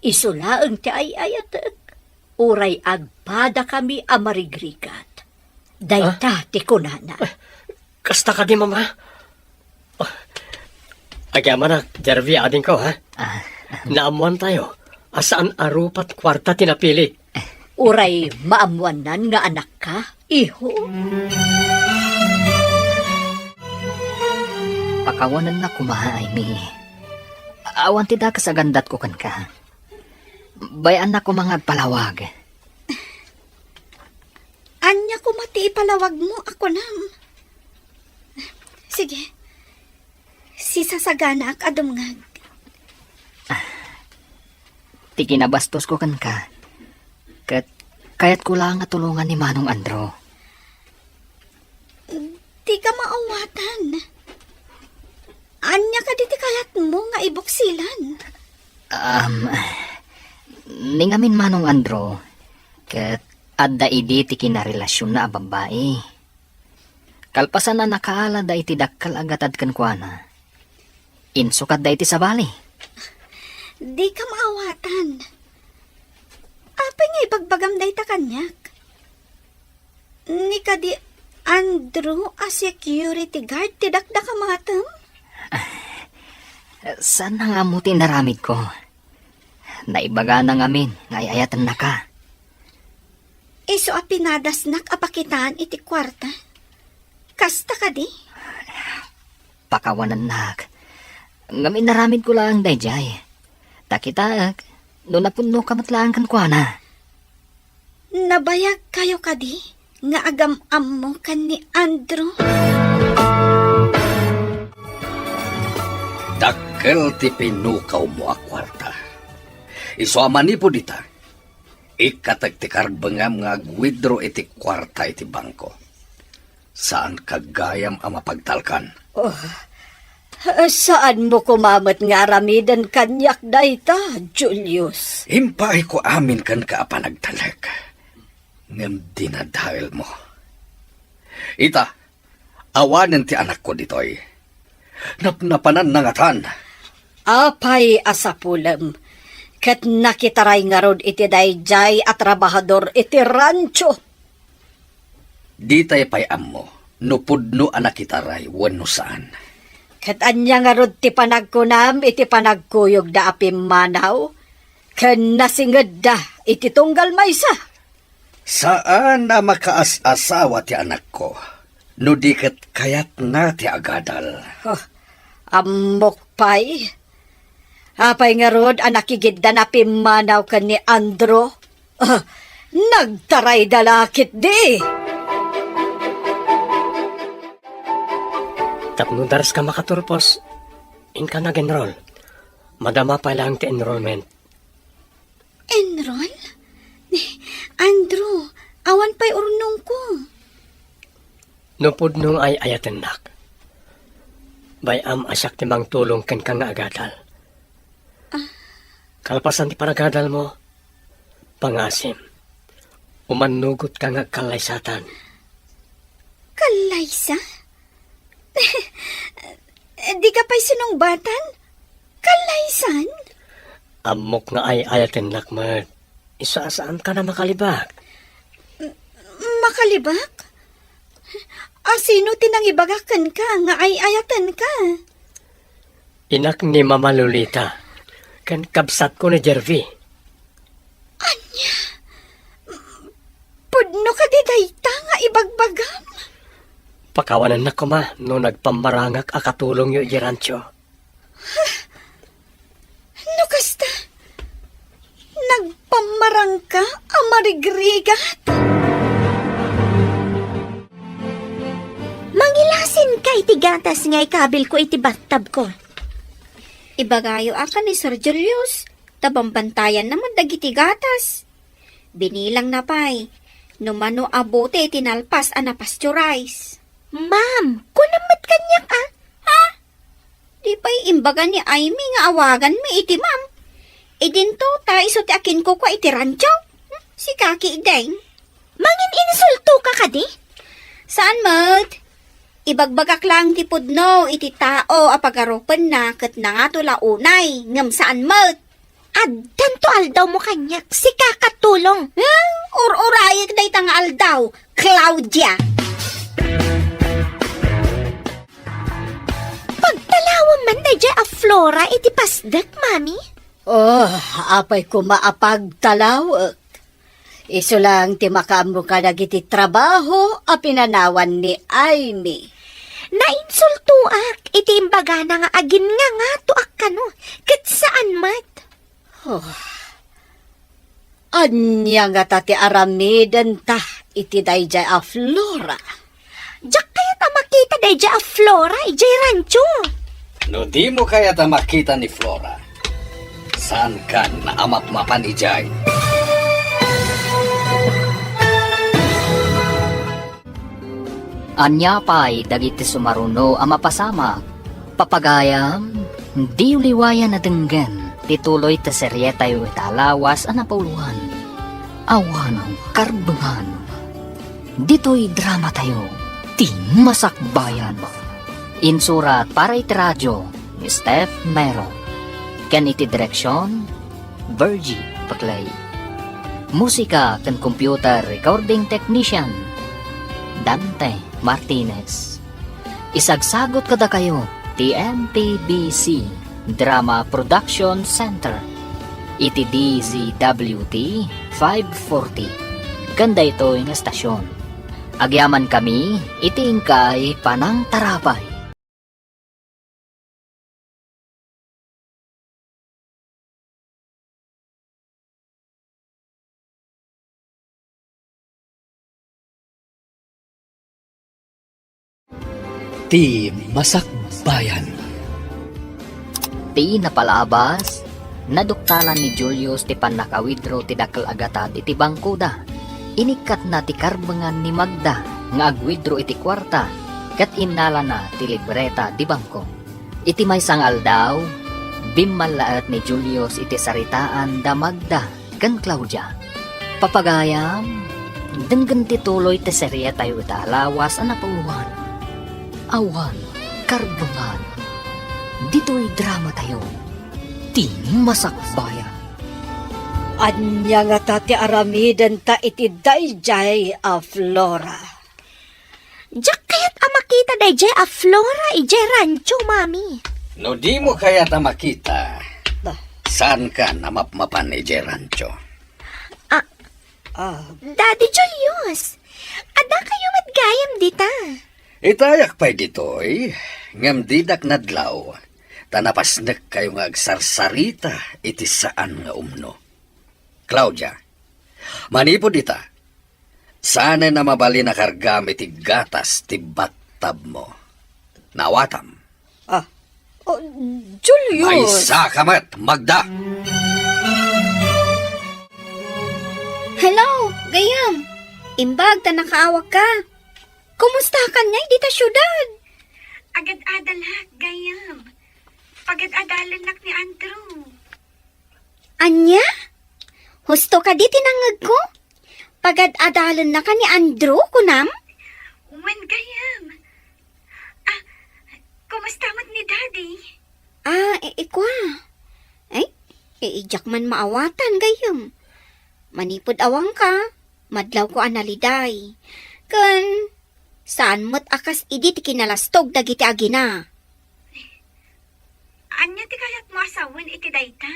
Isulaang ti ay ayatek. Uray agpada kami amarigrigat. Dayta ti kunana.
Kasta ka di, mama. Agyaman na, Jervy, ading ko, ha? Naamuan tayo. Asaan arupat kwarta tinapili?
Uray maamuanan nga anak ka, iho.
Pakawanan na kumahay mi. Awan ti da kasagandat ko kan ka. Bayan na ko mga palawag.
Anya ko mati ipalawag mo ako nam. Sige. Si sasagana ak adumngag.
Ti kinabastos ko kan ka. Kaya't ko lang nga tulungan ni Manong Andro.
Di ka maawatan. Anya ka di kayat mo nga ibuksilan.
Ningamin Manong Andro. Kat adda idi ti kinarelasyon na babae. Kalpasan na nakaala da iti dakkal agatad kan kuana. Insukat da iti sabali.
Di ka maawatan. Apay nga ipagbagam da ita kanyak. Ni ka di Andrew a security guard ti dakda ka matam?
Saan nga mo tinaramid ko? Naibaga na ngamin, ngayayatan na ka.
Iso a pinadasnak apakitaan iti kwarta. Kasta ka di?
Pakawanan nak. Ngamin naramid ko lang dayjay. Takita, no napuno kamatlaan kan kuana.
Nabayag kayo ka di? Nga agam-am mo kan ni Andrew?
Dakkel ti pinukaw mo a kwarta. Iso amani po dita. Ikatag ti karbangam nga withdraw iti kwarta iti bangko. Saan kagayam ang mapagtalkan?
Saan mo kumamat nga ramidan kanyak dayta, Julius?
Himpay ko amin kan kaapanagtalag. Ngam dinadahil mo. Ita, awanan ti anak ko ditoy. Napnapanan nangatan.
Apay asapulem. Ket nakitaray nga rod iti dayjay at trabahador iti rancho.
Di tayo pay ammo, no pudno anak itaray, wano saan.
Ket anya nga rod ti panagkunam iti panagkuyog da apim manaw. Ken nasinged da iti tunggal maysa.
Saan na makaas-asawa ti anak ko? No diket kayat na ti agadal.
Amok pay. Apay nga rod anakigid da na pimanaw kan ni Andro. Nagtaray dalakit di.
Tapno daras ka makaturpos. In ka nag-enroll. Madama pa lang ti enrollment.
Enroll? Andrew, awan pa'y urnong ko.
Nupod nung ay ayaten nak. Bayam asyak timang tulong ken ka nga agadal. Kalpasan ti paragadal mo, pangasim. Umanugot ka nga kalaysatan.
Kalaysa? Di ka pa'y sinungbatan? Kalaysan?
Amok nga ay ayaten nak, Mert. Isasaan ka na makalibak?
Makalibak? Sino tinangibagakan ka nga ay ayatan ka?
Inak ni Mama Lolita. Kan kabsat ko ni Jervy.
Anya? Pudno ka di dayta nga ibagbagam?
Pakawanan na ko ma, no nagpamarangak akatulong yu irancho.
No kasta? Nagpamarang ka amarigrigat? Mangilasin ka iti gatas nga ikabil ko iti battab ko. Ibagayo aka ni Sir Julius, tabambantayan naman dagiti gatas. Binilang na pa'y, numano abote tinalpas anapasturize. Ma'am, kunamat kanyak Ha? Di pa'y imbaga ni Amy nga awagan mi iti ma'am. Idinto ta iso ti akin ko kwa iti rancho. Si Kaki Ideng. Mangin insulto ka kadi? Saan mat? Ibagbagak lang ti pudno iti tao apagarupan na ket nangatula unay ngem saan mat? Addan to aldaw mo kanyak si kakatulong. Ur-urayag day tang aldaw, Claudia. Pagtalawang man day a Flora iti pasdak, mami.
Oh, apay ko maapagtalaw. Iso lang ti makaamro ka nagiti trabaho a pinanawan ni Amy.
Nainsultuak, iti imbaga na nga agin nga tuak kano, kat saan mat?
Anya nga tati aramidan ta iti dayjay a Flora.
Diyak kaya ta makita dayja a Flora, ijay rancho.
No di mo kaya ta makita ni Flora. Saan ka naamap-mapan ijay?
Anya pa'y dagiti sumaruno ang mapasama. Papagayam, di uliwayan na denggen. Tituloy ta serye tayo italawas ang napuluhan. Awanang karbangan. Dito'y drama tayo. Ti masakbayan. Insurat para iti radyo ni Steph Mero. Ken iti direksyon, Virgie Paclay. Musika ken computer recording technician, Dante Martinez. Isagsagot kada kayo, TMPBC Drama Production Center. Iti DZWT 540. Ganda ito yung estasyon. Agyaman kami, iti ingkay panang tarapay.
Ti Masakbayan.
Ti napalabas, naduktalan ni Julius ti panakawidro ti dakkel agatat iti bangkuda. Inikat na ti karbangan ni Magda nga agwidro iti kwarta kat innala na ti libreta di bangko. Iti may sangal daw, bimmalaat ni Julius iti saritaan da Magda kan Claudia. Papagayam, denggan ti tuloy ti serye tayo italawas ang napauwan. Awan, karbangan. Dito'y drama tayo. Ti masakbayan.
Anya nga tati aramidan ta iti dayjay a Flora.
Diyak kaya't makita dayja a Flora, ijay rancho, mami.
No di mo kaya ta makita.
Bah.
Saan ka namap-mapan ijay rancho?
Daddy Julius, ada kayo matgayam dita.
Itayak pa'y ditoy, ngam didak nadlaw, tanapasnek kayo nga agsarsarita iti saan nga umno. Claudia, manipod ita, sana na mabali na kargam iti gatas ti battab mo. Nawatam.
Oh, Julius!
Ay sakamat, Magda!
Hello, gayam. Imbag ta nakaawag ka. Kumusta ka niya dita syudad?
Agad-adalak, gayam. Pagad-adalan ni Andrew.
Anya? Husto ka di tinangag ko? Pagad-adalan na ka ni Andrew, kunam?
Wen, gayam. Kumusta mo't ni Daddy?
Ikwa. Ay, iijak man maawatan, gayam. Manipod awang ka, madlaw ko analiday. Kan, saan mo't akas idi ti kinalastog dagiti agina?
Anya ti kayat mo asawan iti dayta.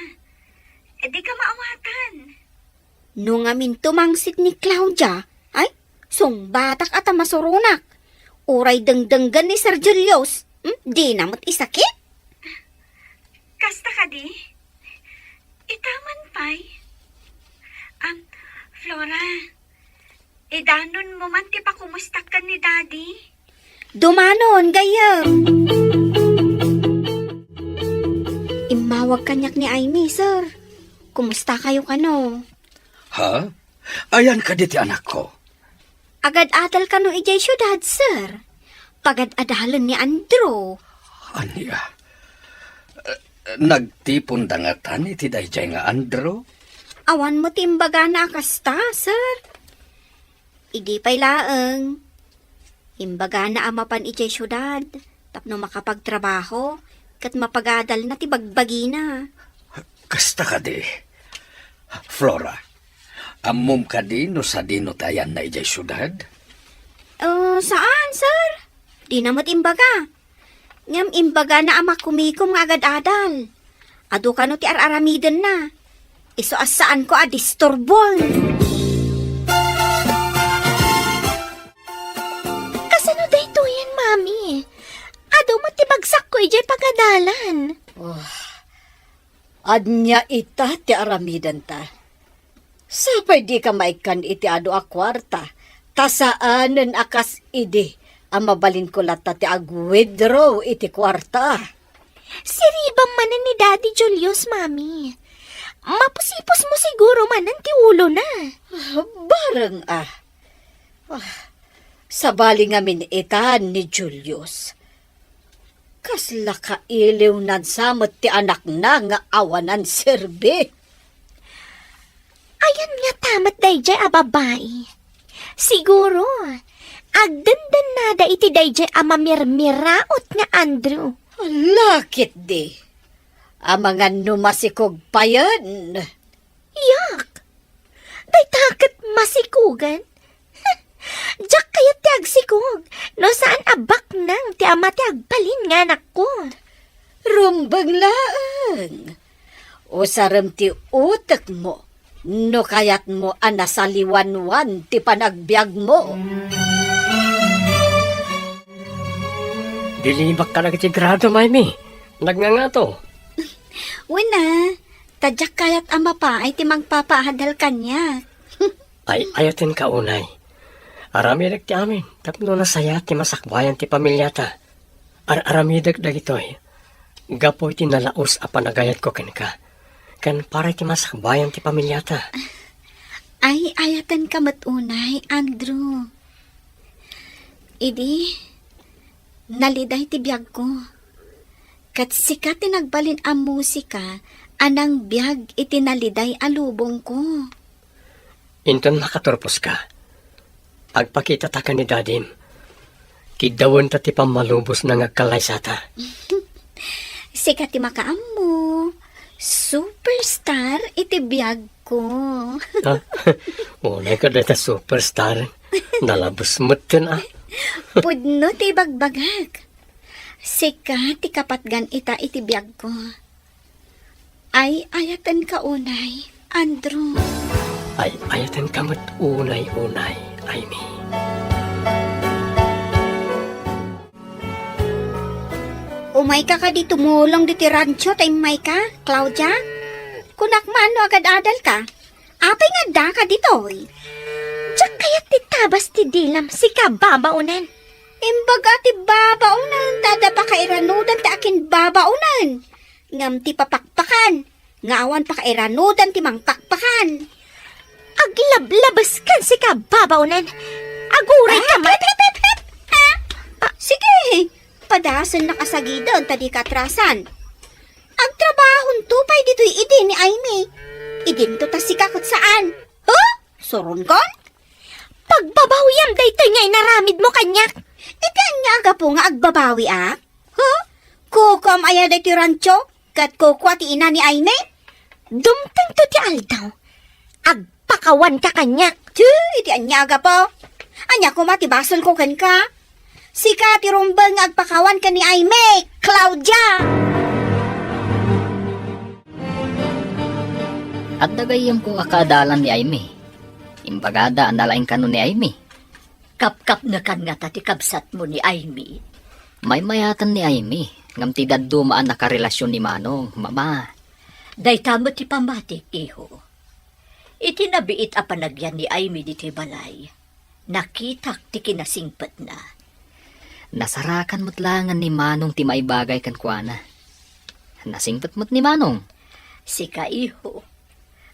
Di ka maawatan.
Nung amin tumangsit ni Claudia, ay, sungbatak at masurunak. Uray dengdenggan ni Sir Julius, di namot isakit.
Kasta ka di? Itaman pa'y. Flora, idanon mo man ti pakumusta ka ni Daddy.
Dumanon, gayam. Imawag kanyak ni Amy, sir. Kumusta kayo kano?
Ha? Ayan ka diti anak ko.
Agad-adal kano ijay syudad, sir. Pagad-adalan ni Andrew.
Anya? Nagtipon dangatan iti dayjay nga Andro?
Awan mo timbaga na kasta, sir. Idi pa'y laeng. Imbaga na amapan ijay syudad. Tapno makapagtrabaho. Kat mapagadal na ti bagbagi na.
Kasta ka di. Flora, amom ka di no sa dino tayan na ijay syudad?
Saan, sir? Di namot imbaga. Ngam imbaga na ama kumikom nga agad-adal. Ado ka no ti araramiden na. Iso asaan ko disturbon.
Kasano dayto yan, mami? Ado mo ti bagsak ko ijay pagadalan.
Adnya ita ti aramidan ta. Sapay di ka maikan iti ado a kwarta. Tasaanen akas idi. Ang mabalin ko lata ti ag-withdraw iti kwarta.
Siribang manan ni Daddy Julius, mami. Mapusipos mo siguro manan ti ulo na.
Barang sabali nga minitan ni Julius. Kasla ka iliw nan samot ti anak na nga awanan serbi.
Ayan nga tamat dayjay a babae. Siguro, agdandan nada iti dayjay a mamirmiraot nga Andrew.
Lakit di. Ang mga numasikog pa yan.
Yak! Day takot masikugan? Diyak kayo ti agsikog. No saan abak nang ti ama ti agbalin nga anak ko.
Rumbang laang. O sarem ti utak mo. No kayat mo anasaliwanwan ti panagbiag mo.
Dilibak ka na kiti grado, Maymi. Nagnanga to.
Wala, tadyak kayat ama pa ay timang papahadal kanya.
Ay, ayatin ka unay. Aramidag ti amin. Tapno na saya ti masakbayan ti pamilyata. Aramidag dagitoy. Gapoy ti nalaos a panagayat ko ken ka. Kan para ti masakbayan ti pamilyata.
Ay, ayatan ka matunay, Andrew. Idi, naliday ti biyag ko. Kat sikat tinagbalin ang musika, anang biyag itinaliday alubong ko.
Inton makaturpos ka. Agpakita ta ka ni Dadim. Kidawon ta ti pamalubos na ngagkalaysata.
Sikat ti makaammo. Superstar iti biyag ko.
Ha? Unay ka data superstar. Nalabos mo tin
Pudno ti bagbagag. Sikat ti kapatgan ita iti biyag ko. Ay, ayatan ka unay, Andrew.
Ay, ayatin ka mat unay-unay, Amy.
Umay ka ka di tumulong di ti rancho, tay may ka, Claudia? Kunak maano agad adal ka? Apay nga da ka ditoy.
Diyak kaya ti tabas ti dilam si kababaunan.
Imbaga ti babaunan, tada pa kairanudan ti akin babaunan. Ngam ti papakpakan, ngawan pa kairanudan ti mangpakpakan.
Aglablabas kan si kababaunan. Aguray ka man.
Sige, padasan na kasagidan, tadi katrasan. Agtrabahon tupay dito'y idin ni Aimee. Idin to ta sikakot saan? Huh? Soron kon?
Pagbabawyam daytoy nga inaramid mo kanyak.
Iti anya aga po nga agbabawi Huh? Kukam aya day ti rancho, kat kukwa ti ina ni Aimee?
Dumteng to ti aldaw. Agpakawan ka kanyak.
Iti anya aga po. Anya ko matibasol ko kan ka. Sika ti rumbang nga agpakawan ka ni Aimee, Claudia.
At dagayam ko akadalan ni Aimee. Imbagada ang nalaing kanon ni Aimee.
Kapkap na kan nga tati kabsat mo ni Aimee.
May mayatan ni Aimee. Ngam ti daddumaan nakarelasyon ni Manong, mama.
Day tamo ti pamatik, iho. Itinabiit a panagyan ni Aimee di ti balay. Nakitak ti kinasingpat na.
Nasarakan mo't langan ni Manong ti maibagay kan kuana. Nasingpat mo't ni Manong.
Sika, iho.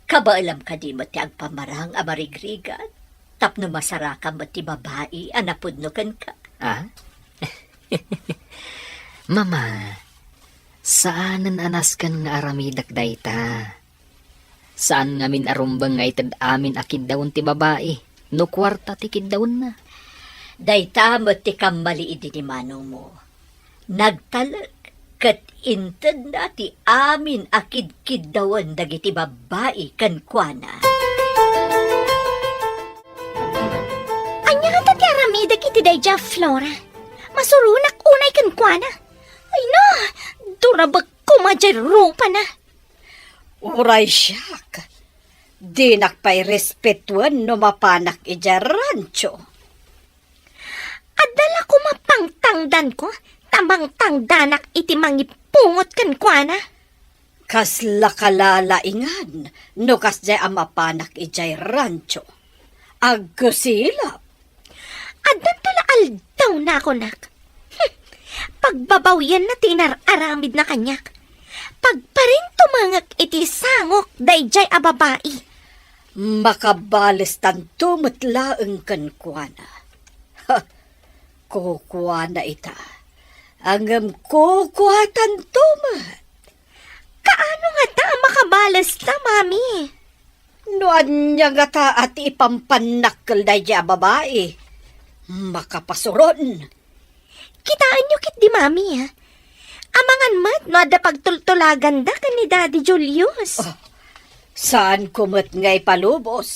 Kabaalam ka di mo ti agpamarang amarigrigan. Tapno masaraka mo ti babae, anapudno kan ka.
Ah? Mama, saanan anas kan nga aramidak dayta? Saan ngamin arumbang nga itad amin akid daon ti babae? No kwarta ti kiddaon na.
Dayta mo ti kamali idi ni manong mo. Nagtalag kat inted na ti amin akid dawan dagiti babae kan kuana.
Anya nga ti aramida kiti dayja, Flora. Masurunak unay kan kuana. Ay na, durabag kumadjay rupa na.
Uray siyak. Di nakpay respetuan no mapanak ija rancho.
Adala ko mapangtangdan ko, tamang tangdanak iti mangipungot kan kwa na.
Kas lakalalaingan no kas jay amapanak ijay rancho. Agkusilap.
Adan tala aldaw na ako nak. Pagbabawyan na tinar-aramid na kanyak. Pagparin tumangak iti sangok dayjay a babae.
Makabales tanto matlaeng kankwana. Ha, kukwana ita. Angam kukuha tanto mat.
Kaano nga ta makabalas ta, mami?
Noan niya nga ta at ipampanakal na niya babae. Makapasuron.
Kitaan nyo kit di, mami, ha? Amangan mat, no ada pagtultulagan da ka ni Daddy Julius.
Saan kumot nga'y palubos?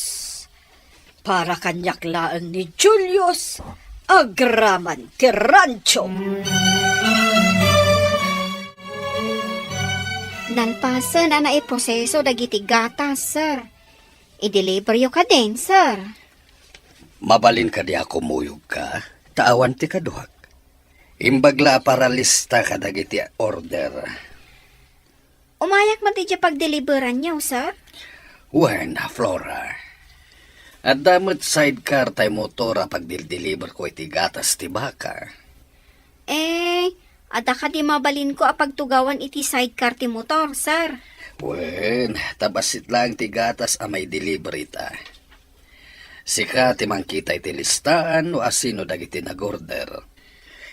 Para kanyak laang ni Julius, agraman ti rancho.
Nalpasan na naiproseso dagiti gatas, sir. I-deliver yo ka din, sir.
Mabalin ka di ako muyog ka, taawan ti kaduhak. Imbagla para lista ka dagiti order.
Umayak man ti pag-deliveran niyo, sir.
Wen, Flora. At damot sidecar tay motora pag deliver ko iti gatas ti baka.
Ada ka di mabalin ko apagtugawan iti sidecar ti motor, sir.
Wen, tabasit lang ti gatas a may delivery ta. Sika ti mangkita iti listaan o asino dagiti nag-order.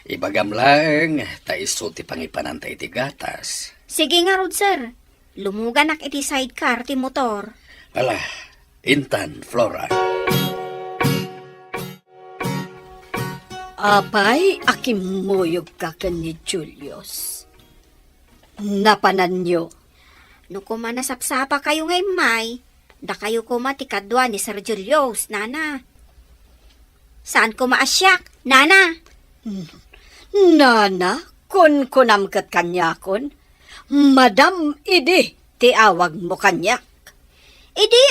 Ibagam lang, ta iso ti pangipanan ta iti gatas.
Sige nga rod, sir. Lumuganak iti sidecar ti motor.
Ala, intan, Flora.
Apay, akimuyog ka ka ni Julius. Napanan niyo.
No kumanasapsapa kayo ngay may, da kayo kumatikadwa ni Sir Julius, nana. Saan ko maasyak, nana?
Nana, kun kunamkat kanyakon, Madam idi, ti awag mo kanyak.
Idi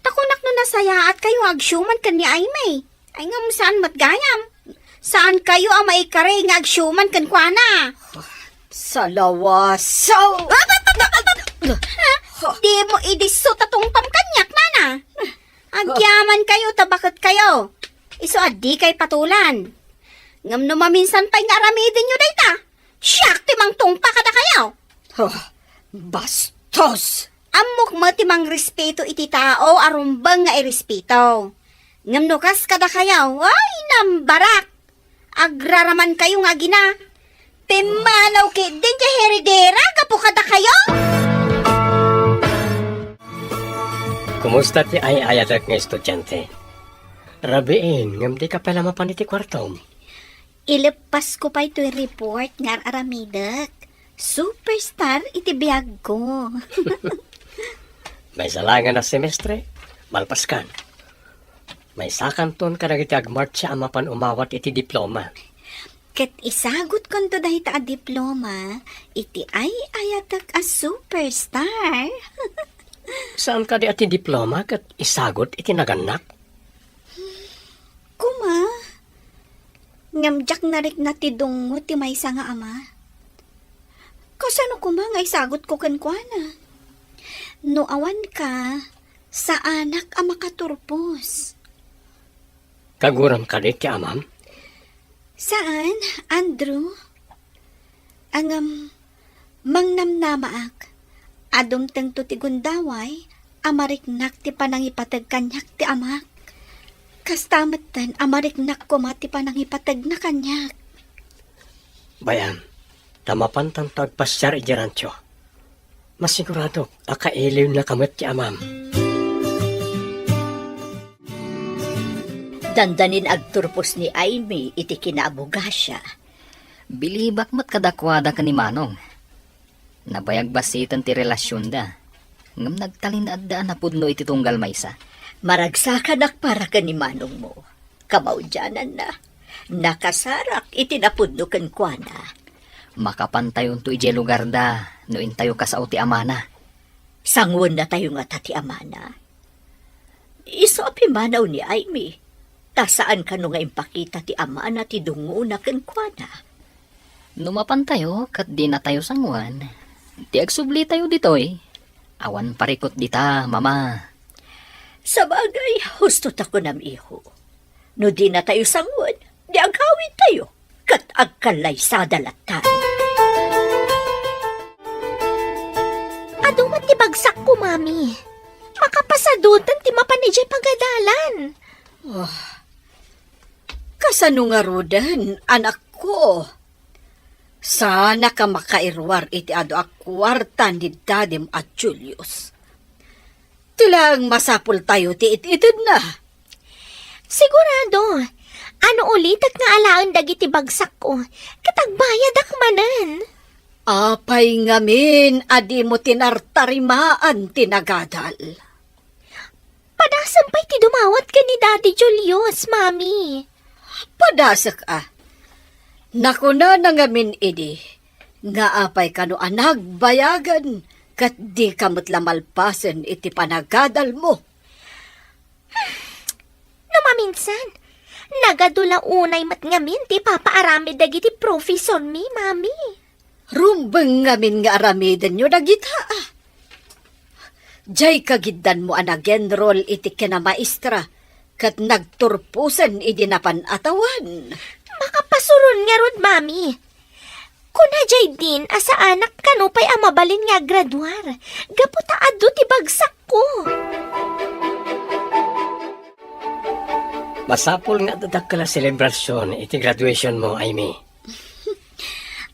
takunak no nasaya at kayo agsyuman kan ni Aimay. Ay nga saan matgayam? Saan kayo ang maikare nga agsyuman kan kuana?
Sa lawasaw!
Di mo idisot atong pamkanyak, nana. Agyaman kayo, tabakot kayo. Iso adi kay patulan. Ngam no maminsan pa'y nga aramidin nyo dayta. Siyak timang tungpa kada kayo.
Bastos!
Amok mo timang respeto iti tao, arumbang nga irespeto. Ngam no kas kada kayo, ay nambarak. Agraraman kayo nga gina. Pimanaw ki din kay heredera, kapo kada kayo.
Kumusta ti ay ayadak nga estudyante? Rabiin, ngam di ka pala mapaniti kwartom.
Ilipas ko pa ito'y report nga aramidak. Superstar iti biyag ko.
May salangan na semestre, malpaskan. May sakanton ka na iti agmarcha ang mapan umawat iti diploma.
Ket isagot kon to dahil ta a diploma, iti ay ayatak a superstar.
Saan ka di ati diploma kat isagot iti naganak?
Kuma, ngamjak narik na ti dungo ti maysa nga ama. Kasano kuma nga isagot ko kankwana? No awan ka, sa anak a makaturpos.
Kaguram ka di ti amam?
Saan, Andrew? Ang mangnamnamaak, adong tengto ti gundaway, amariknak ti panangipatag kanyak ti amak. Kastamatan, amariknak ko mati panangipatag na kanyak.
Bayan, tamapan tagpasyar iti rancho. Masigurado, akailiw na kamot ti amam.
Dandanin agturpos ni Aimee iti kinaabugasya.
Bilibak mat kadakwada ka ni Manong. Nabayag basitan ti relasyon da. Ngam nagtalin addaan na pudno iti tunggal maysa.
Maragsakan para ka ni Manong mo. Kamaudyanan na. Nakasarak itinapudno kan kuana.
Makapantayon to ije lugar da, no intayo ka sa uti amana.
Sangon na tayo nga tati amana. Isapi manaw ni Aimee. Tasaan ka nga impakita ti amana ti dungo na kenkwana.
Numapan tayo, kat di na tayo sangwan. Di agsubli tayo ditoy. Awan parikot dita, mama.
Sa bagay, husto ta ko nam iho. No di na tayo sangon, di agawin tayo. Kat agkalay sa dalatan.
Adumat ti bagsak ko, mami. Makapasadutan ti mapanijay pagadalan.
Kasano nga rodan, anak ko? Sana ka makairwar iti ado akwarta ni Dadim at Julius. Tilang masapul tayo ti ititid na.
Sigurado. Ano ulit at nga alaan dagiti bagsak ko? Katagbayad akmanan.
Apay ngamin, adi mo tinartarimaan tinagadal.
Padasan pa'y ti dumawat ka ni Daddy Julius, mami.
Padasak Nakuna na ngamin idi, nga apay kano anag bayagan, kat di kamot lamalpasen iti panagadal mo.
Maminsan, nagadula unay mat ngamin ti papaarami dagiti professor mi, mami.
Rumbeng ngamin nga aramidan nyo nagita. Jay kagiddan mo anagenrol iti kinamaestra, kat nagturpusen idi napan atawan.
Makapasurun nga rod, mami. Kuna jay din, asa anak kanupay amabalin nga graduar. Gaputa adu ti bagsak ko.
Masapul nga dadakkel selebrasyon iti graduation mo, Aimee.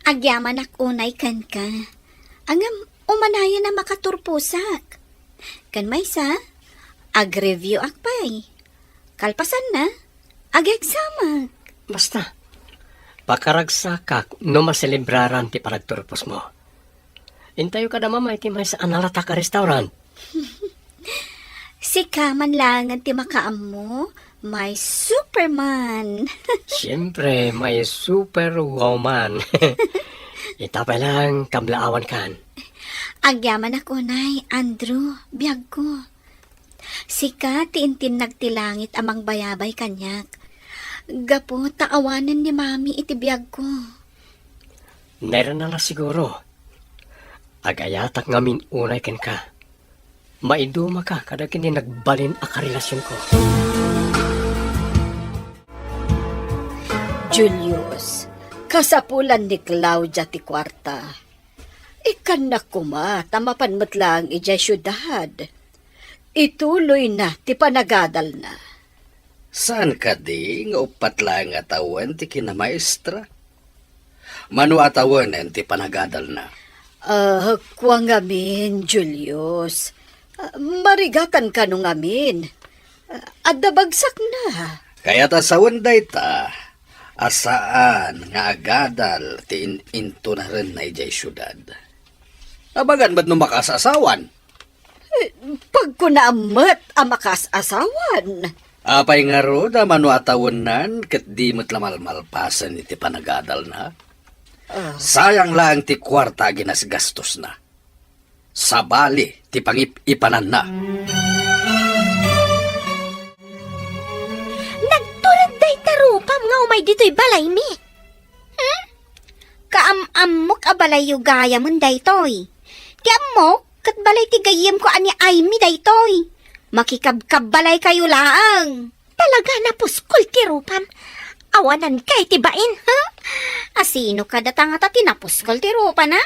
Agyaman ak unay kan ka. Angam, umanaya na makaturpusak. Kan may sa, ag-review akpay. Kalpasan na, ag-examak.
Basta, pakaragsakak no maselebraran ti paragturpos mo. Intayo ka na mama iti may sa analata ka restaurant.
Si Kaman lang ang timakaam mo, may Superman.
Siyempre, may superwoman. Itapay lang, kamlaawan kan.
Agyaman ako, Nay, Andrew, biyag ko. Sika, tiintin nagtilangit amang bayabay kanyak. Gapo, taawanan ni Mami iti biyag ko.
Meron na lang siguro. Agayatak ngamin unay ken ka. Maiduma ka kada kini nagbalin a karelasyon ko.
Julius, kasapulan ni Claudia ti kwarta. Ikan na kuma, tamapan mo't lang ijay syudad. Ituloy na, ti panagadal na.
Saan ka di nga upat lang atawan ti kinamaestra? Manu atawan ti panagadal na.
Kuwa ngamin, Julius. Marigakan ka nung ngamin. Adabagsak na.
Kaya tasawan day ta, asaan nga agadal ti into na rin na ijay syudad. Abagan ba't nung makasasawan?
Pag ko naamat amakas asawan.
Apay nga ro, da manu atawunan, kat di mo't lamalmalpasan iti panagadal na. Sayang lang ti kwarta ginasgastos na. Sabali, ti pangipanan na.
Nagturad day tarupam nga umay dito'y balay mi.
Kaam-amok a balay yu gaya mon daytoy. Ti amok, kat balay ti gayem ko ani Aimee daytoy. Makikabkab balay kayo laang.
Talaga na puskol ti rupam. Awanan kay tibain, ha?
Asino ka datang ata tinapuskol ti rupa na?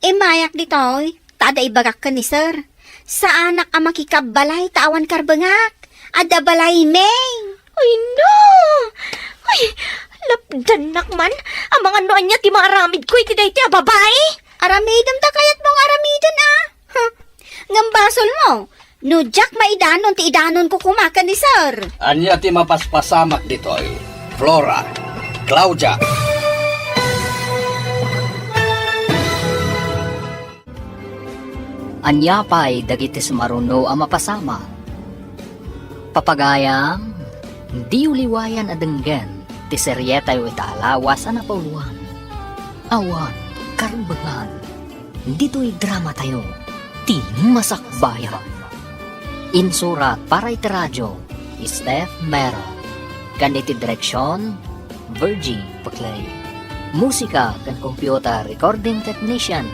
Mayak ditoy, tada ibagak ka ni sir. Sa anak ang makikabbalay tawan karbangak. Ada balay meng.
Ay, no! Ay, lapdan nakman. Ang mga noan niya ti maaramid ko iti day ti babae.
Aramidam ta kayat mong aramidan Ngambasol mo. No Jack maidanon ti idanon ko kumakan ni sir.
Anya ti mapaspasamak ditoy. Flora, Claudia.
Anyapay dagiti sumaruno ang mapasama. Papagayam, di uliwayan adenggen, ti seryeta yu itaalawas ang napauluan. Awan, karbangan, dito'y drama tayo, iti Masakbayan. Insurat para iti radyo, Steph Mero. Kan iti direksyon, Virgie Paclay. Musika kan computer recording technician,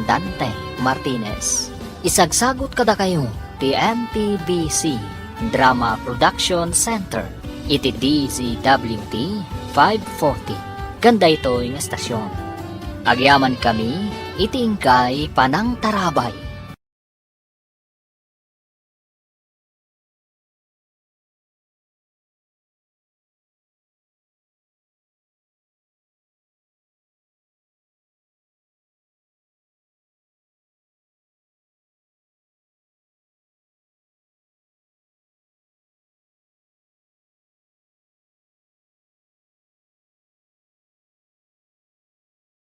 Dante Martinez. Isagsagot kada kayo, ti MTBC Drama Production Center, iti DZWT 540. Ganda ito yung estasyon. Agyaman kami, iti ingkay panang tarabay.